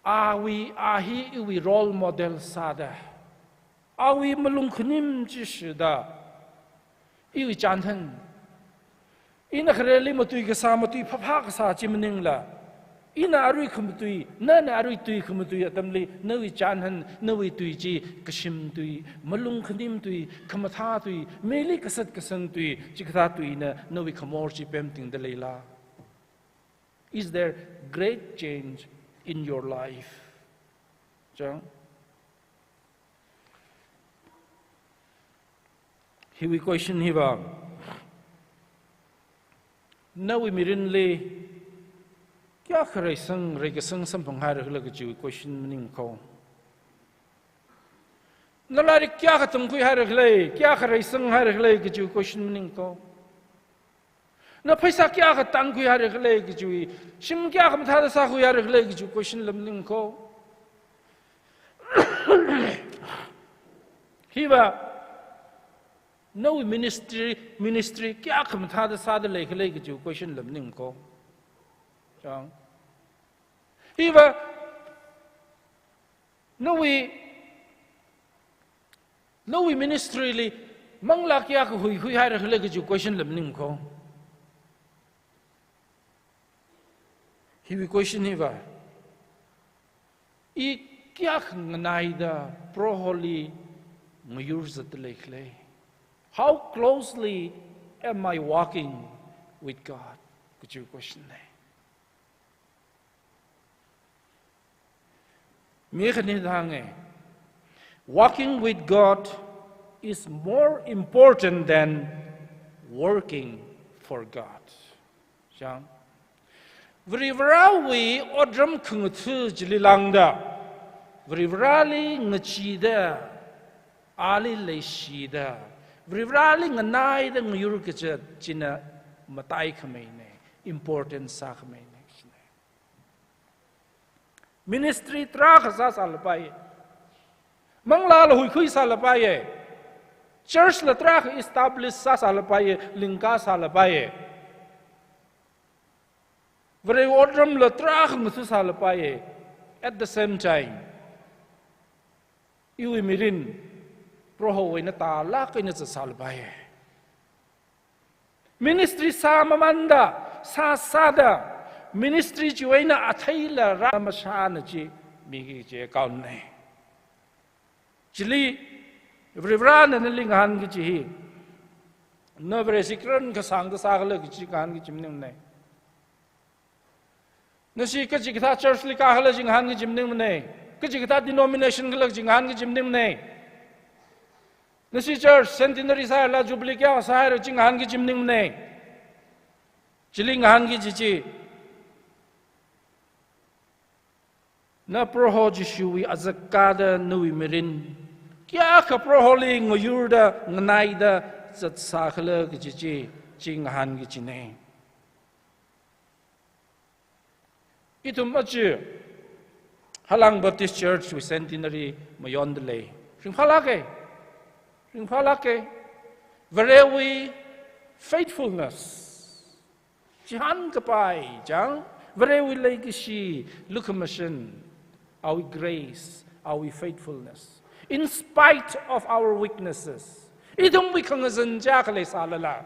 are we role model sada are we malung khunim jishda I jantan ina khreli matui ka sa matui phapha ka sa chimning la Ina arui kumutui, nana arui tui kumutui atamli, nawi chanhan, nawi tui ji, kashim tui, malung kandim tui, kamatha tui, meli kasat kasan tui, chikatha tui na, nawi kamorchi pemting dalayla. Is there great change in your life? Jang? Here we question hiva. Nawi mirinli, Kya kharay sang regasang sampang hari hulaga jiwi question mening ko. Nalari kya khatam kui hari hulay, kya kharay sang hari hulay ga jiwi question mening ko. Na paisa kya khatang kui hari hulay ga jiwi, shim kya khamthada sa kui hari hulay ga jiwi question lamning ko. Hiva, no ministry kya khamthada sa da lay hulay ga jiwi question lamning ko. Jang. Hiva, no we ministry li mangla kya ko hui hai rakhle ke ju question lamning ko. Hivi question hiva. I kya ngai da pro holy mayur zat lekhle. How closely am I walking with God? Could you question that? Walking with God is more important than working for God. Vrivrawi odram kungtu jililangda. Vrivrali ngachida. Ali leishida. Vrivrali nganay da ngayurkaja jina matay kamene. Important sa kamene. Ministry tra khasa salpai Mangla la hui khui sa la pa ye. Church la tra establish sa la pa ye, lingka sa la pa ye. Vre ordram la tra ngsu sa la pa ye. At the same time, iwi mirin proho na ta la kai na sa la pa ye. Ministry sa mamanda sa sada ministry ji na athaila ramasana ji mi je kaun ne. Chili Vrivran and Linghan Gichi, no very secret Kasang the Sagala Gichikan Gimne. No she Kajikata Church Likahala Jinghan Gimne, Kajikata denomination Jinghan Gimne. No she church centenary Sala Jublica Sire Jinghan Gimne. Chilinghan Gichi. Na proho Jishui as a kada nui mirin. Kya ka proholi nguyurda ngnaida zat sakhala giji jinghan gijine. Itum achi Halang Baptist Church with centenary mayondale. Ringphalake. Very faithfulness. Jihan kapai jang. Very legacy. Lukamashin. Our grace, our faithfulness, in spite of our weaknesses. Itum wikang zanjakale salala.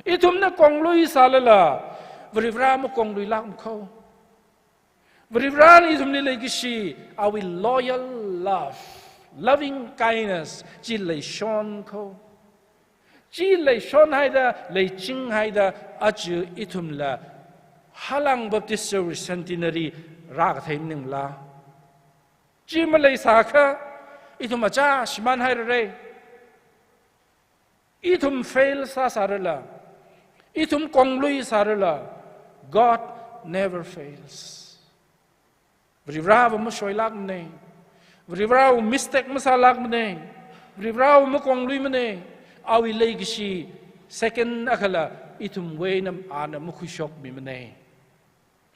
Itum na konglui salala. Vrivra mo konglui lang ko. Vrivra itum ni legacy, our loyal love, loving kindness, jilay shon ko. Jilay shon haida, lay ching haida, aju itum la. Halang Baptist Service Centenary ragatay ning la. Jimalay saka, itum aja shiman hayre. Itum fail sa sarala. Itum konglui sarala. God never fails. Vrivra mo shoylag mne. Vrivra mistake masalag mne. Vrivra mo konglui mne. Awi legacy second akala itum way nam ana mo kushok mi mne.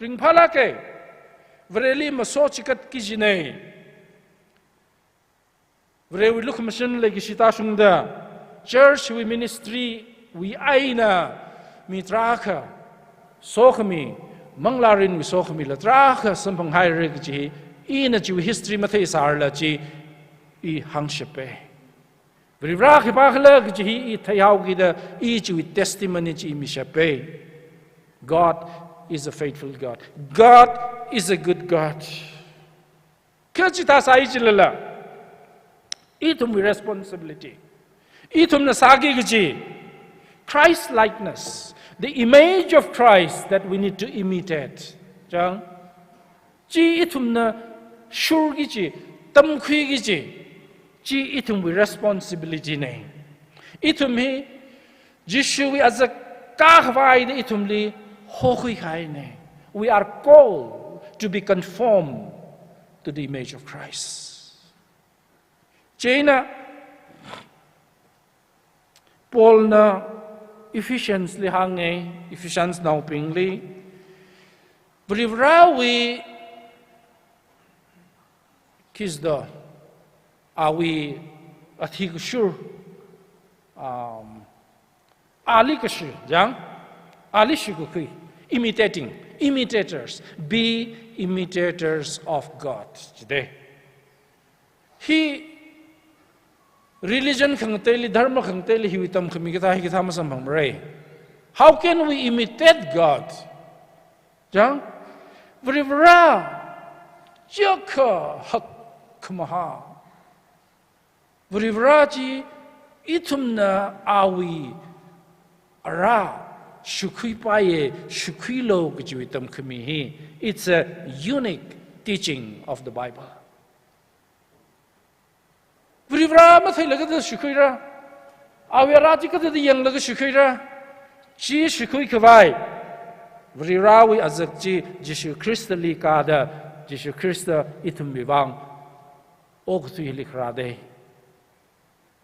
Ring palake. Vreli maso chikat kijine. We look mission like Shita Shunda. Church, we ministry, we aina, mitraka, sokhmi, manglarin, we sokhmi, latraka, sampang hierarchy, in a Jew history, Matthias Arlaji, e hangshape. Vrivrak Bakala, Ji, Tayagida, each with testimony, Mishape. God is a faithful God. God is a good God. Kachitas Aijilala. Itum with responsibility. Itum nasagi gaji. Christ likeness. The image of Christ that we need to imitate. Jang. Ji itum na shur gaji. Tam kui gaji. Ji itum with responsibility ne. Itum hi. Jishu as a kahvai de itum li hokui kai ne. We are called to be conformed to the image of Christ. China, Paul na Ephesians li hange, Ephesians now pingli. Brivrawi kisda awi athigshur ali kashur jang ali shukui imitators, be imitators of God today. He religion khangteli dharma khangteli hiwitam khmigita hikitham sambhamre. How can we imitate God? Jang vrivra jaka hakmaha vrivraji itumna awi ara shukui paye shukuilo gjiwitam khmihi. It's a unique teaching of the Bible. Vrivra mathai laga da shukuira. Awirati ka da yang laga shukuira. Ji shukui kawai. Vrivra wi azak ji Jishu Krista li kada Jishu Krista itum bivang ogtu likrade.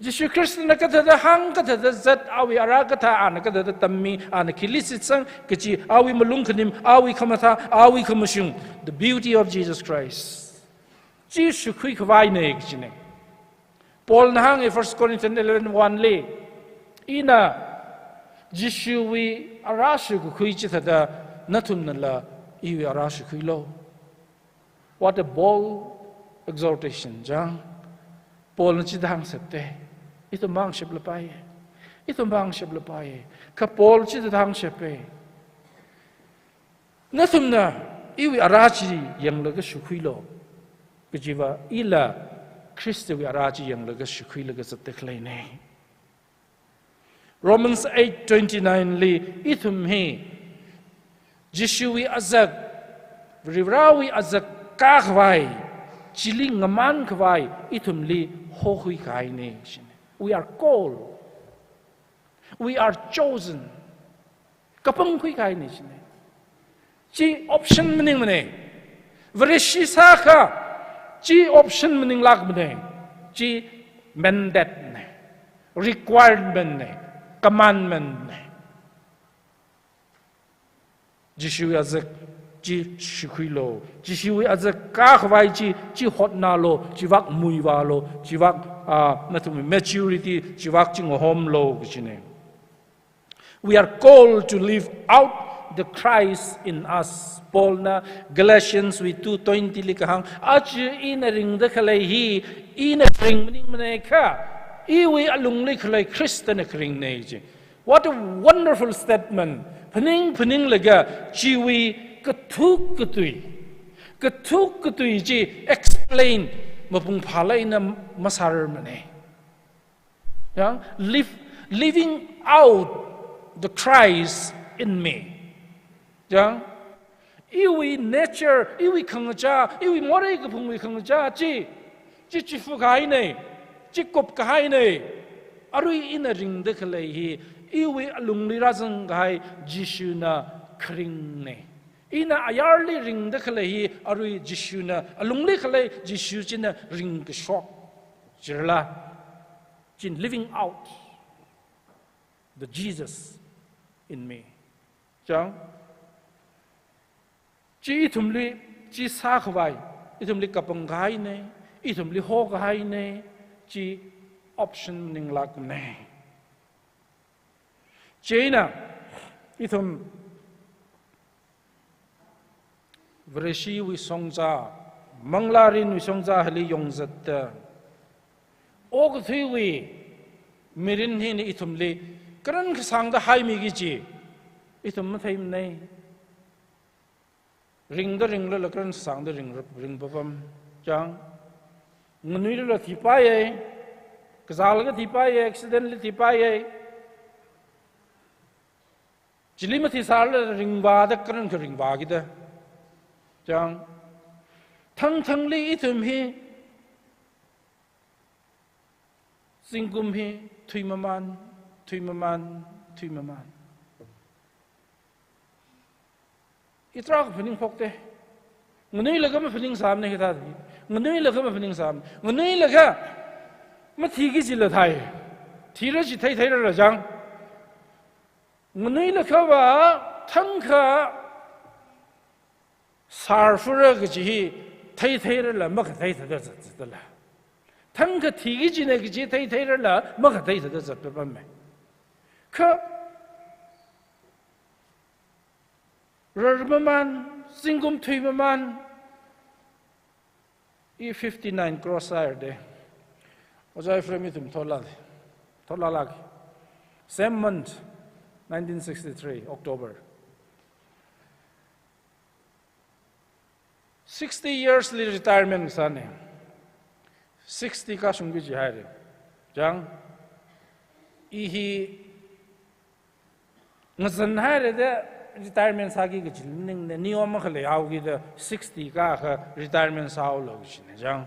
Jishu Krista na kata da hang kata da zat awi aragata ana kata da tammi ana kilisit sang kachi awi malungkanim awi kamata awi kamashung. The beauty of Jesus Christ. Ji shukui kawai na ekjine. Paul na hang 1 Corinthians 11:1 le ina Jishui arashi ku khui chi thada nathum na la iwi arashi khui lo. What a bold exhortation jang. Paul na chi dang septe. Ito mang shep la pai. Ito mang shep la pai. Ka Paul chi dang shepe. Nathum na iwi arashi yang la ga shu khui lo. Kijiwa ila Christ wi arashi yang la ga shu khui la ga satte khlai nei. Romans 8:29 li ithum he Jishui azak Virawi azak kahwai Chili ngaman kwai ithum li hohui kai ne. We are called. We are chosen. Kapang kui kai ne. Chi option mening mene. Vrishi saka chi option mening lag mene. Chi mandate ne. Requirement ne. Commandment. Jishui azak chi shukui lo, jishui azak kahwai chi hot na lo, chi wak muiwa lo, chi wak natum maturity, chi wak chi ngohom lo gchine. We are called to live out the Christ in us. Paul na Galatians 2:20 likahang achi ina ring da khalai hi ina ring mening maneka. Iwi alung likhlai Christian kring neji. What a wonderful statement. Pening lega jiwi ketuk ketui ji explain mapung phalai na masar mane. Yang living out the Christ in me. Yang iwi nature iwi khangja iwi more ke phungwi khangja chi fu kai nei. Chikop kahai ne arui ina ring de khlai hi iwi alung li razang gai Jishu na kring ne ina ayarli ring de khlai hi arui Jishu na alung li khlai Jishu china ring ke shok jirla chin living out the Jesus in me chang chi thumli chi sa khwai ithumli kapang gai ne ithumli ho gai ne chi option ning lak ne chena ithum vreshi wi songja manglarin wi songja hali yongzat og thui wi mirin hin ithum le karan khasang da hai mi gi chi ithum ma thaim nei ring la karan sang da ring babam chang Ngunui la thipaye, kazal ga thipaye, accidentally thipaye. Chili ma thisar la ringwa da karan ka ringwa gida. Chang thang li ithum hi singkum hi thui maman. Itra ko phening phokte. Ngunui la ga ma phening sam ne hita thi. Ngunui la ga ma phening sam. Ngunui la ga ma thi gi jil thai. Thi ra ji thai ra jang. Ngunui la kha wa thang kha sar fura ga ji thai ra la ma kha thai da za la. Thang kha thi gi ji ne gi ji thai ra la ma kha thai da za pa me. Kha Rarmaman, Singum Tuimaman, E59 crossfire de. Was I from it in Tolalak? Same month, 1963, October. 60 years retirement son. 60 ka sungi jihare. Jang ihi ngazan hare de retirement sagi ke jilning ne niyom khale augi de 60 ka retirement saw lo chine jang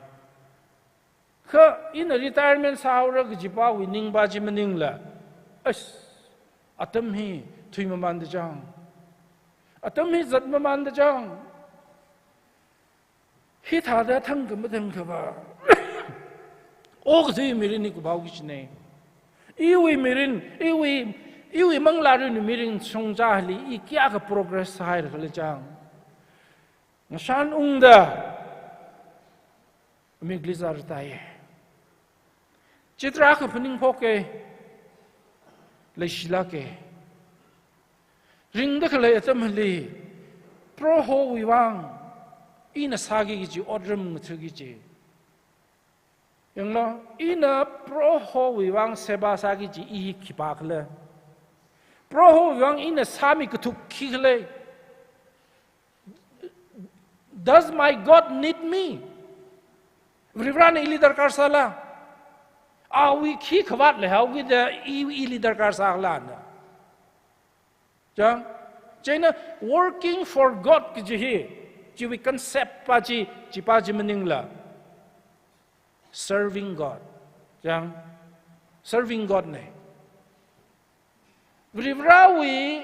kha in retirement saw ra ge jipa winning ba ji maning la as atam hi thuima man de jang atam hi zat ma man de jang hi tha da thang ke ma thang kha ba og ji mirin ni ko ba gi chine iwi mirin iwi manglaru ni miring songja hli I kya ka progress hai khale chang ngashan ungda mi glizar tai Chitra ka paning poke le shila ke ring da kale atam li pro ho wiwang ina sagi gi odram ngthgi ji yang lo ina pro ho wiwang seba sagi ji I kipak le pro ho wiwang ina sami kutuk khile does my God need me Vrivran ili darkar sala awi khi khwat le hawi da ili darkar sagla na jang China working for God ki ji we concept pa ji pa ji meningla serving God jang serving God ne Vrivrawi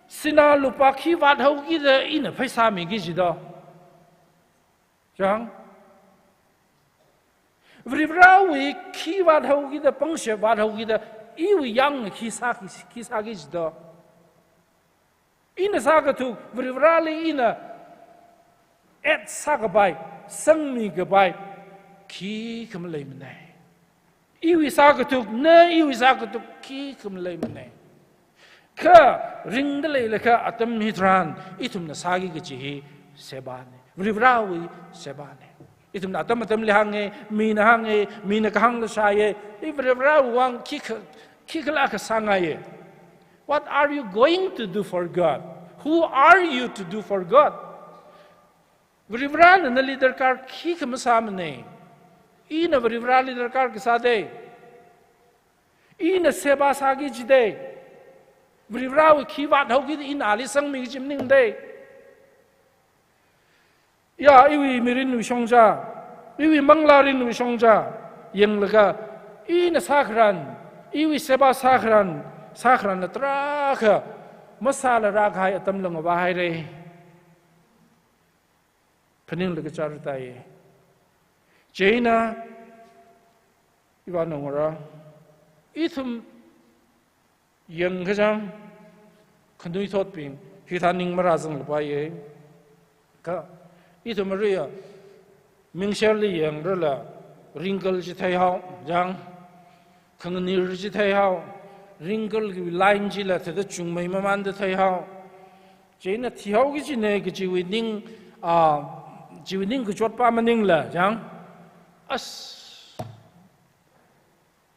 sina lupa khi wat hawi da ina phaisa mi gi ji do jang Vrivrawi khi wat hogi da pangshe wat hogi da iwi yang khi sa gi da ina sa ga tu vrivrali ina et sa ga bai sang mi ga bai khi kam lei mne iwi sa ga tu na iwi sa ga tu khi kam lei mne ka ring da lei la ka atam mi tran itum na sa gi ji seba ne Vrivrawi seba ne itum na tam le hange mina ka hang la saye ivra wang kikla ka sangaye what are you going to do for God who are you to do for God vrivra na leader kar kik masamne ina vrivra leader kar ke sade ina seba sagi jide vrivra wi khiwat hogi in ali sang mi jimning de Ya iwi mirin wi shongja iwi manglarin wi shongja yang laga ina sakran iwi seba sakran na traka masala raghai atam lang ba hai re phaning laga chartai Jaina iwanongora ithum yang gajang khandui thot ping hithaning marazang ba ye ka itu Maria Mingshali yang rela wrinkle ji thai hao jang khangnir ji thai hao wrinkle gi line ji la thada chung mai maman da thai hao Jaina thi hao gi ji ne gi ji wining gi chot pa maning la jang as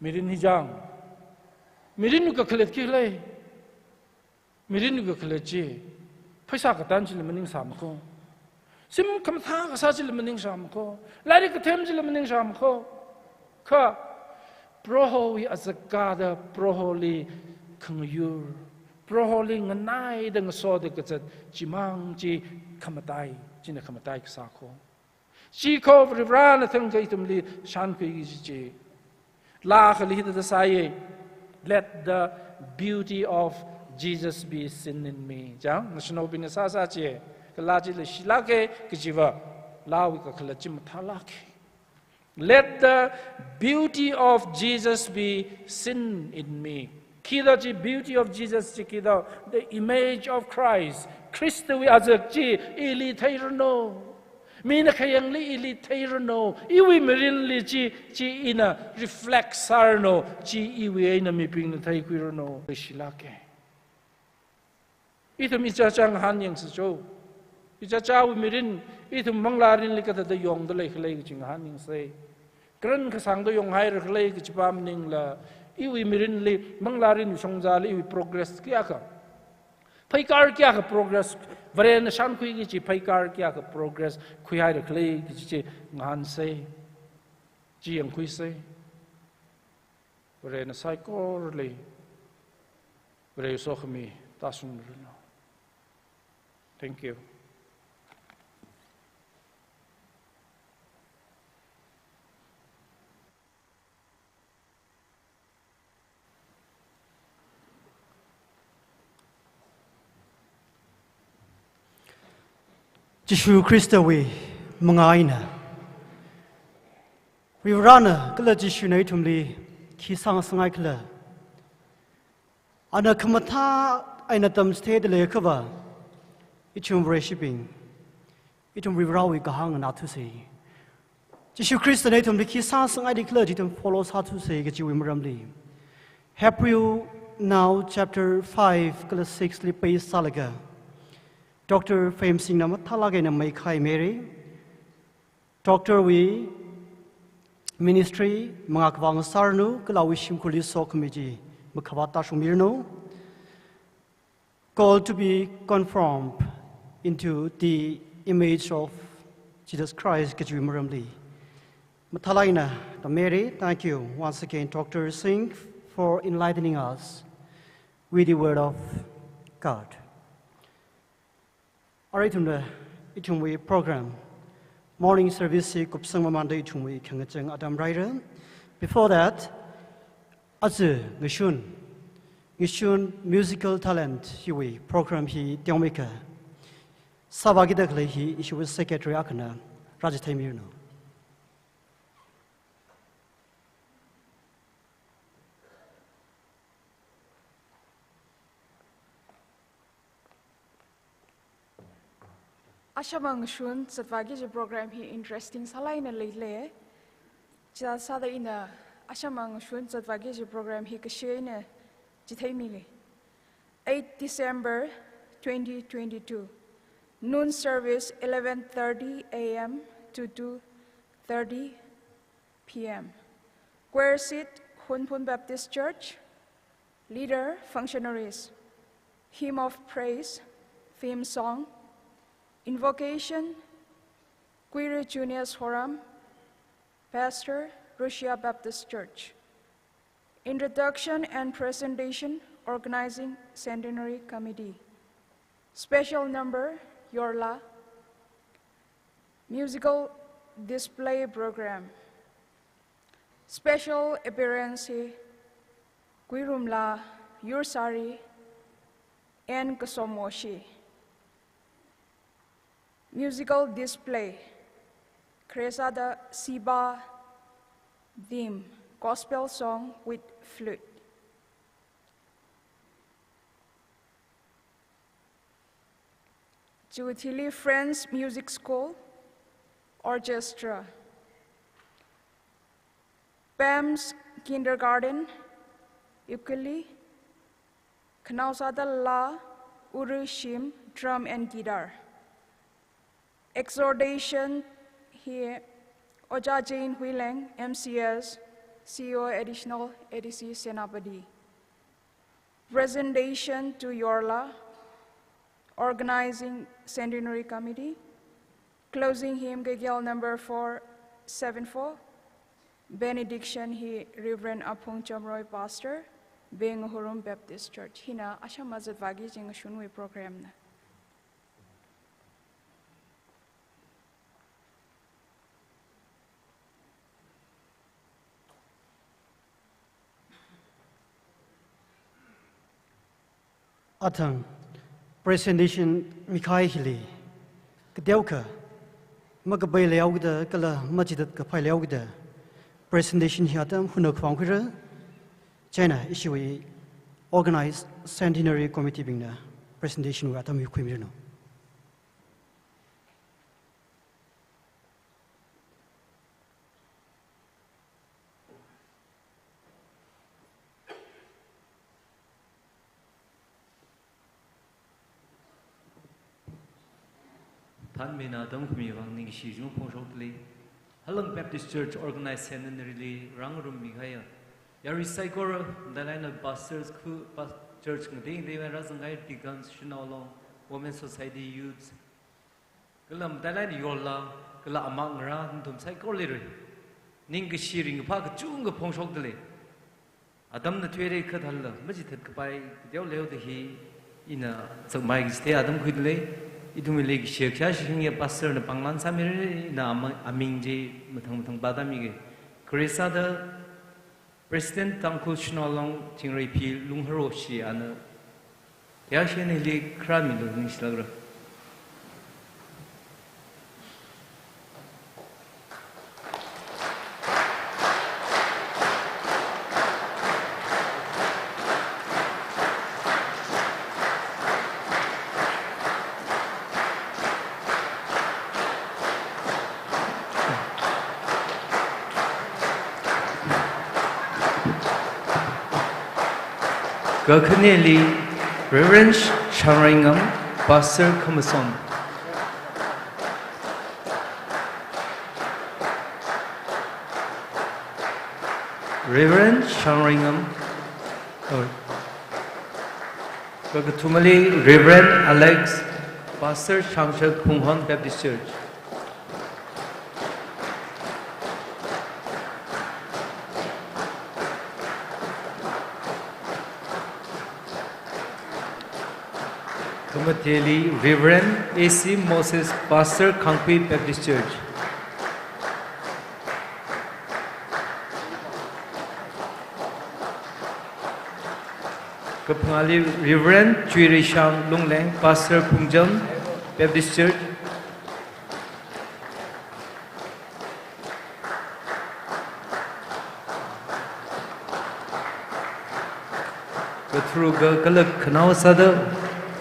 mirin hi jang mirin ka khalet ki lai mirin ka khalet ji phaisa ka tan ji maning sam ko sim kam tha ka sa jil maning sham ko lari ka them jil maning sham ko ka prohoi azakada proholi khangyur proholi nganai dang so de ka chat chimang chi khamatai china khamatai ka sa ko chi ko vrana thang kai tum li shan kai gi chi la khali da sai let the beauty of Jesus be seen in me jang national bin sa chi Kalaji le shilake kijiva lawi ka kalachim thalake. Let the beauty of Jesus be seen in me. Kida ji beauty of Jesus ji kida the image of Christ. Christ we azak ji ili thairno. Mina khayang li ili thairno. Iwi merin li ji ina reflect sarno ji iwi ina mi ping thai kwirno shilake. Ito mi cha chang han yang so Ija chawi mirin itu manglarin likata da yong da lei khlei gi ching han ning sei kran khasang da yong hai ra khlei gi chipam ning la iwi mirin li manglarin songja li iwi progress kya ka phaikar kya ka progress varen shan kui gi chi phaikar kya ka progress khui hai ra khlei gi chi ngan sei ji yang kui sei varen sai kor li vare so khmi ta sun no thank you Jishu Krista we mangaina. We rana kala jishu na itumli ki sang sangai kala. Ana kamata aina tam stay de le kava. Ichum worshiping. Itum we rawi kahang na tu si. Jishu Christ na itum dikhi sa sang I declare jitum follow sa tu say ga jiwi maramli. Hebrew now chapter 5 class 6 li pay salaga. Dr. Fame Singh na matalaga na may khai Mary. Dr. We ministry mga kwang sarnu kalawi shimkuli so committee makawata shumirno. Called to be conformed into the image of Jesus Christ ga jiwi maramli. Matalaina, the Mary, thank you once again, Dr. Singh, for enlightening us with the Word of God. All right, itumwe program. Morning service kupsang mamanda itumwe kangachang Adam Ryder. Before that, ngishun musical talent hiwi program hi tiongmeka. Sabagida kle hi ishu secretary akana Rajatai Mirno. Ashamang shun satvagi je program hi interesting salai na leile cha sada ina ashamang shun satvagi je program hi kashe na jithai mile 8 December 2022 noon service 11:30 a.m. to 2:30 p.m. Choir seat Hunpun Baptist Church. Leader functionaries. Hymn of praise, theme song, invocation, Queer Juniors Forum, Pastor, Russia Baptist Church. Introduction and presentation, organizing Centenary Committee. Special number, Yorla. Musical display program. Special appearance, Guirumla, Yursari, and Kasomoshi. Musical display, Kresada Siba Dim, gospel song with flute. Jubilee Friends Music School, Orchestra. PAMS Kindergarten, ukulele, Knausada La, Urushim, drum and guitar. Exhortation here, Oja Jane Huileng, MCS, CEO Additional ADC Senapati. Presentation to Yorla, Organizing Centenary Committee. Closing hymn, Gagel number 474. Benediction, he Reverend Apung Chamroy Pastor, Beng Hurum Baptist Church. Hina Ashamazat Vagi Jing Shunwe program na. Atang presentation Mikai Hili Kadeuka Magabay Leogda Kala Majidat Kapai Leogda presentation Hiatam Hunokwangura China issue organized centenary committee bingna presentation Watam Yukimirno. Panmina Dongmi Wang Ning Shi Jung Pong Shokli, Halong Baptist Church organized seminary Rangarum Mikaya. Yari Saikora, the line of pastors, church, they were Razangai becomes Shinalong, Women's Society Youths. Kalam Dalan Yola, Kala among Random Psycholery. Ning shearing Park Junga Pong Shokli. Adam the Twere Katala, Majit Kapai, Deo the He in a Samai stay Adam Kudley. Idumili Shekashing Pastor the Panglan Samiri na Amingji Matang Badamige. Kurisada President Tangku Shinalong Tingri P. Lungharoshi and Yashin Li Kramilu Nishlagra. Gakhaneli Reverend Sharingam Pastor Kamasom. Reverend Sharingam Gagatumali Reverend Alex Pastor Shangshak Punghon Baptist Church. Kamateli Reverend A.C. Moses Pastor Kangpi Baptist Church. Kapungali Reverend Chuirishang Lungleng Pastor Pungjam Baptist Church. Katruga Kalak Kanao Sada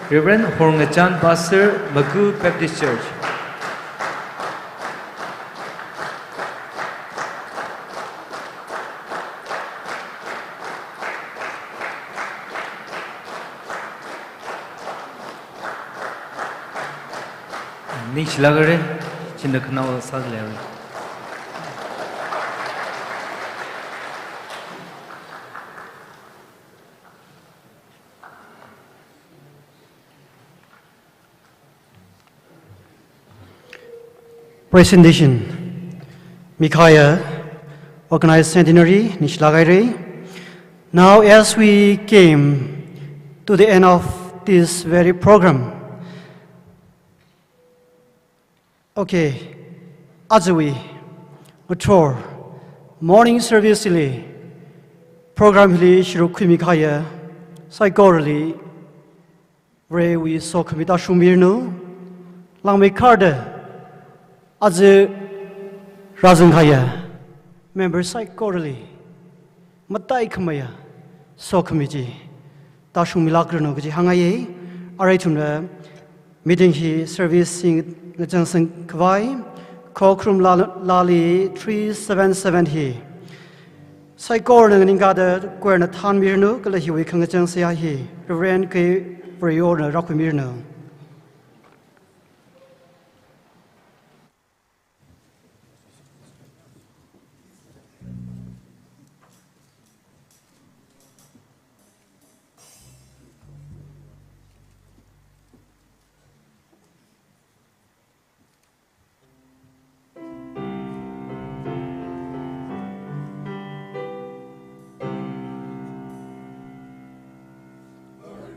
Reverend Horngachan Pastor Magu Baptist Church. Nish lagare Chindakanao Sadler. Presentation. Mikhail organized centenary Nishlagaire. Now, as we came to the end of this very program, okay, Azui, Mator, morning service li, program li Shirukui Mikhail, psychorally, where we saw Kamita Shumirno, Langme Karda. As a Razangaya, member psychorally, Matai Kamaya, so committee, Tashumilakrano, Hangaye, Aratum, meeting he servicing the Johnson Kwai, Kokrum Lali 3770. Psychor and Ingada, Guernatan Mirno, Galahi, Kangajansia, Reverend K. Briorna, Rockamirno.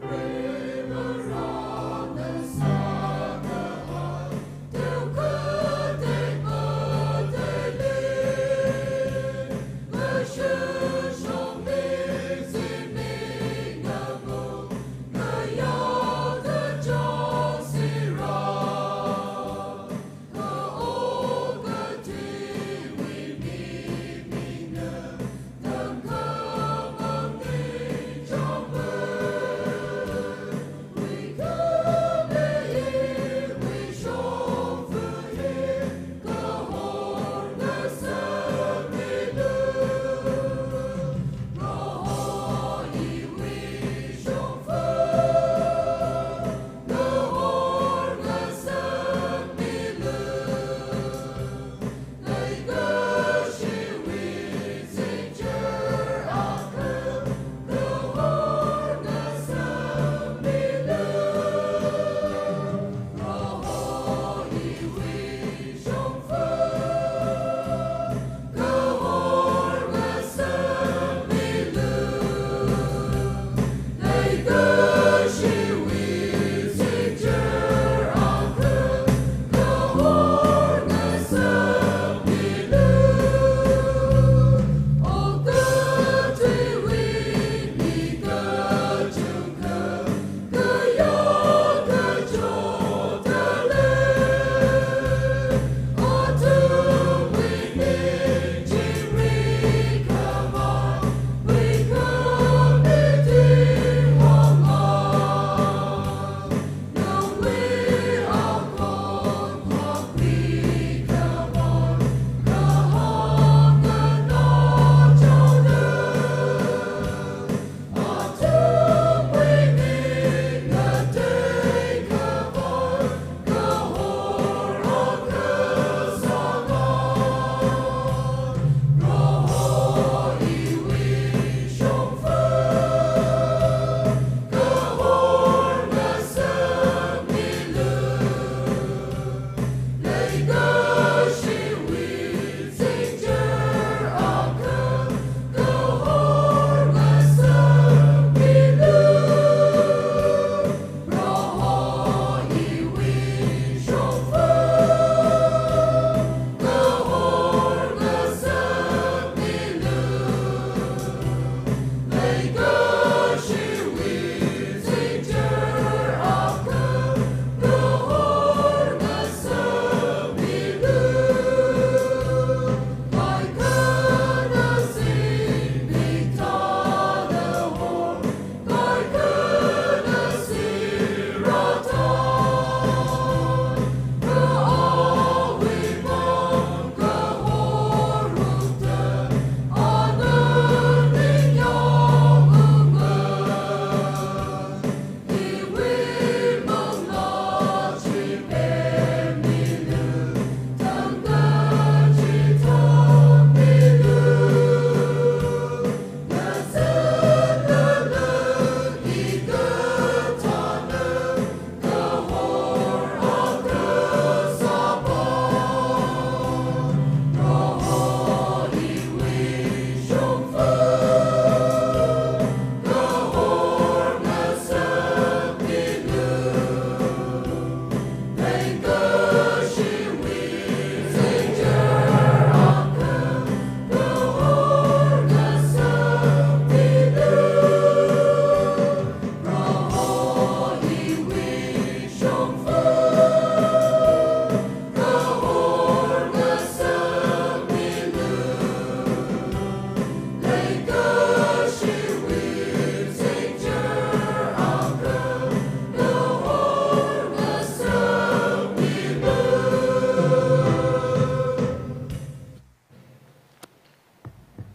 River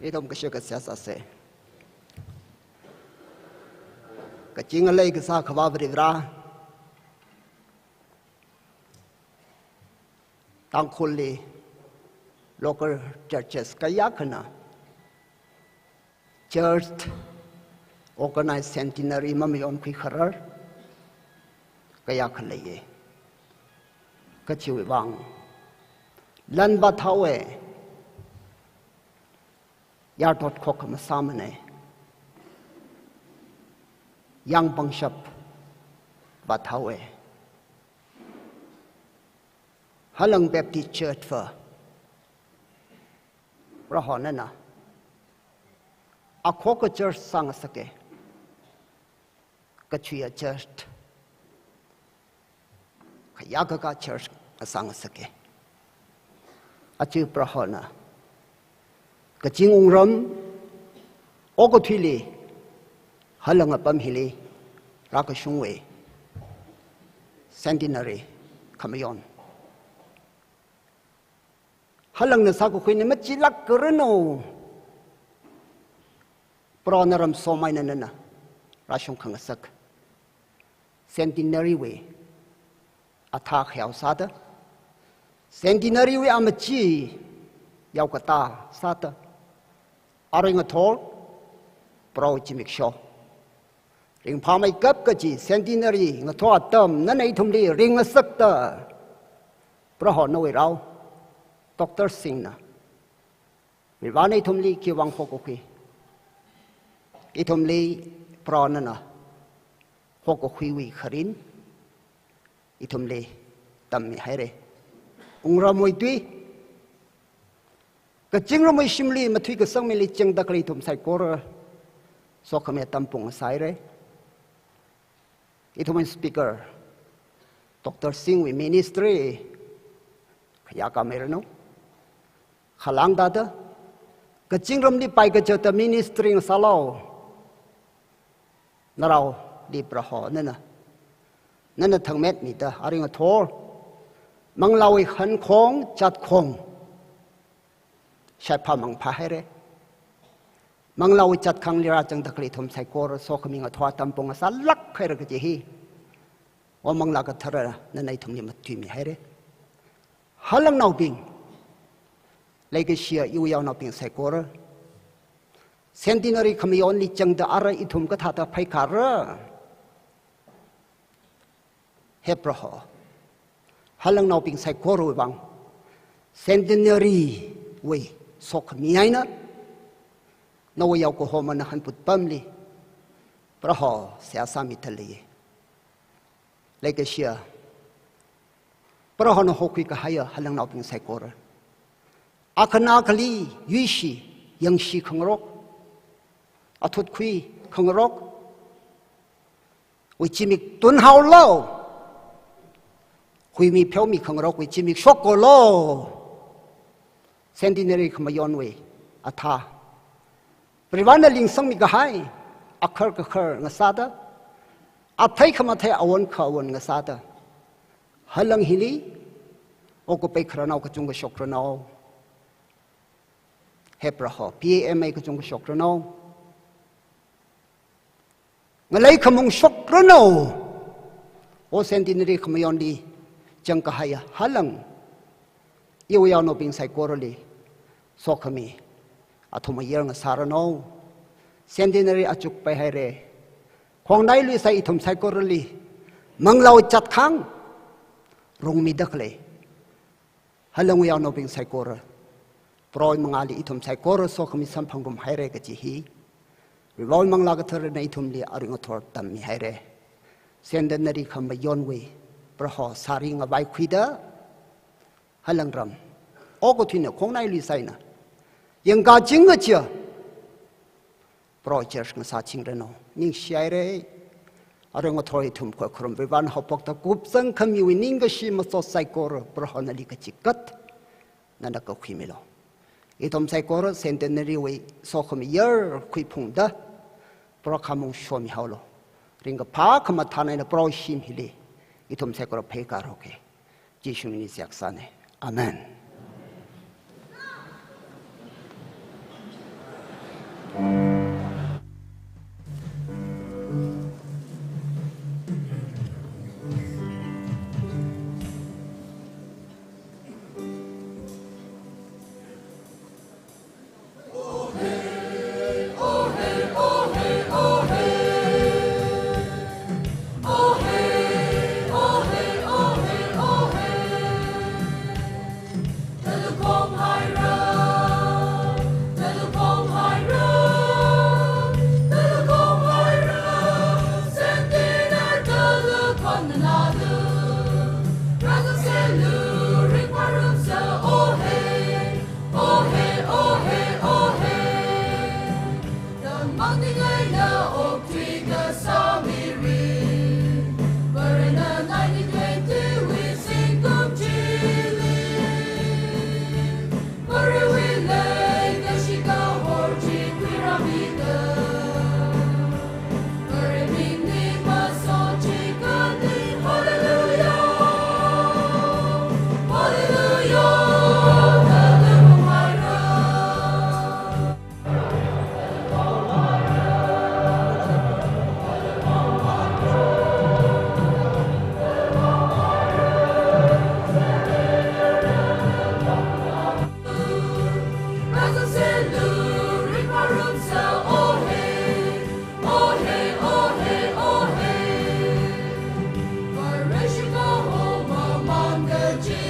itom ka siya ka siya sa se ka chinga lay ka sa khawa bra tang khuli local churches kaya kana church organized centenary mamayon khi kharar kaya khalaye ka chiwi wang lan ba thawe ya tot khok ma samane yang pangshap ba thawe halang baptist church for rahonana a khok church sang sake ka chuya church kaya ka church sang sake achu prahona ka chingung ram ogo thili halanga pam hili raka shungwe centenary kamayon halang na sa ko khine machilak karno pronaram somai na rashung khangasak centenary we atha khyaw sada centenary we amachi yaw kata sada aring athol pro chimik sho ring phamai kap ka chi centenary nga tho tam na nei thum li ring asak ta pro ho no we rao Dr. Singh na mi wa nei thum li ki wang kho ko khi I thum li pro na na ho ko khi wi kharin I thum li tam mi hai re ungra moi tui ka chingro moi shimli ma thui ka sang mi li cheng da kri thum sai kor so khame tampung sai re I thum speaker Dr. Singh we ministry khaya ka mer no khalang da da ka chingrom li pai ka chata ministry salao narao di praho na na thangmet ni ta aring a thor manglawi khan khong chat khong shai pha mang pha here manglawi chat khang lira chang dakli thom sai kor so khming a thwa tampong sa lak khair ka ji hi o mangla ka thara na nei thum ni ma tui mi here halang nau ping lai ka shia yu yaw nau ping sai kor centenary khamion li chang da ara I thum ka tha ta phai khar hepraho halang nau ping sai kor wi bang centenary we sok mi aina no yaw ko homa na han put pamli praho sia sami thali lai ka shia praho no hokui ka haya halang nau ping sai kor akhana khali yuishi yangshi khangrok athut khui khangrok wi chimik tun haw lo hui mi pheu mi khangrok wi chimik shok ko lo centenary khmayon we atha priwana ling sang mi ga hai akhar ka khar nga sada athai khama thai awon kha awon nga sada halang hili o ko pe khranaw ka chung ga shok khranaw hepraho PAMA ka chung ga shok khranaw ngalai khamung shok khranaw o centenary khmayon di chang ka haya halang yu yaw no ping sai korali sokhami athuma yer nga sarano centenary achuk pai hai re khong nai li sai thum sai korali manglaw chat khang rong mi dakle halang yaw no ping sai kor proi mangali ithum sai kor sokhami samphang rum hai re ka chi hi rol mangla ka thar nei thum li aring thor tam mi hai re centenary kham yon we praho sari nga bai khida halang ram ogo thine khong nai li sai na yang ga jing ga chia project nga sa ching re no ning shai re aring thoi thum ko khrum be ban hopok ta kup sang kham yu ning ga shi ma so sai kor praho na li ka chikat na na ka khimilo itom sai kor centenary we so kham yer khui phung da pro khamung shomi haulo ring ga pha khama thana na pro shim hili itom sai kor phe kar hoke jisu ni siak sane amen Jesus.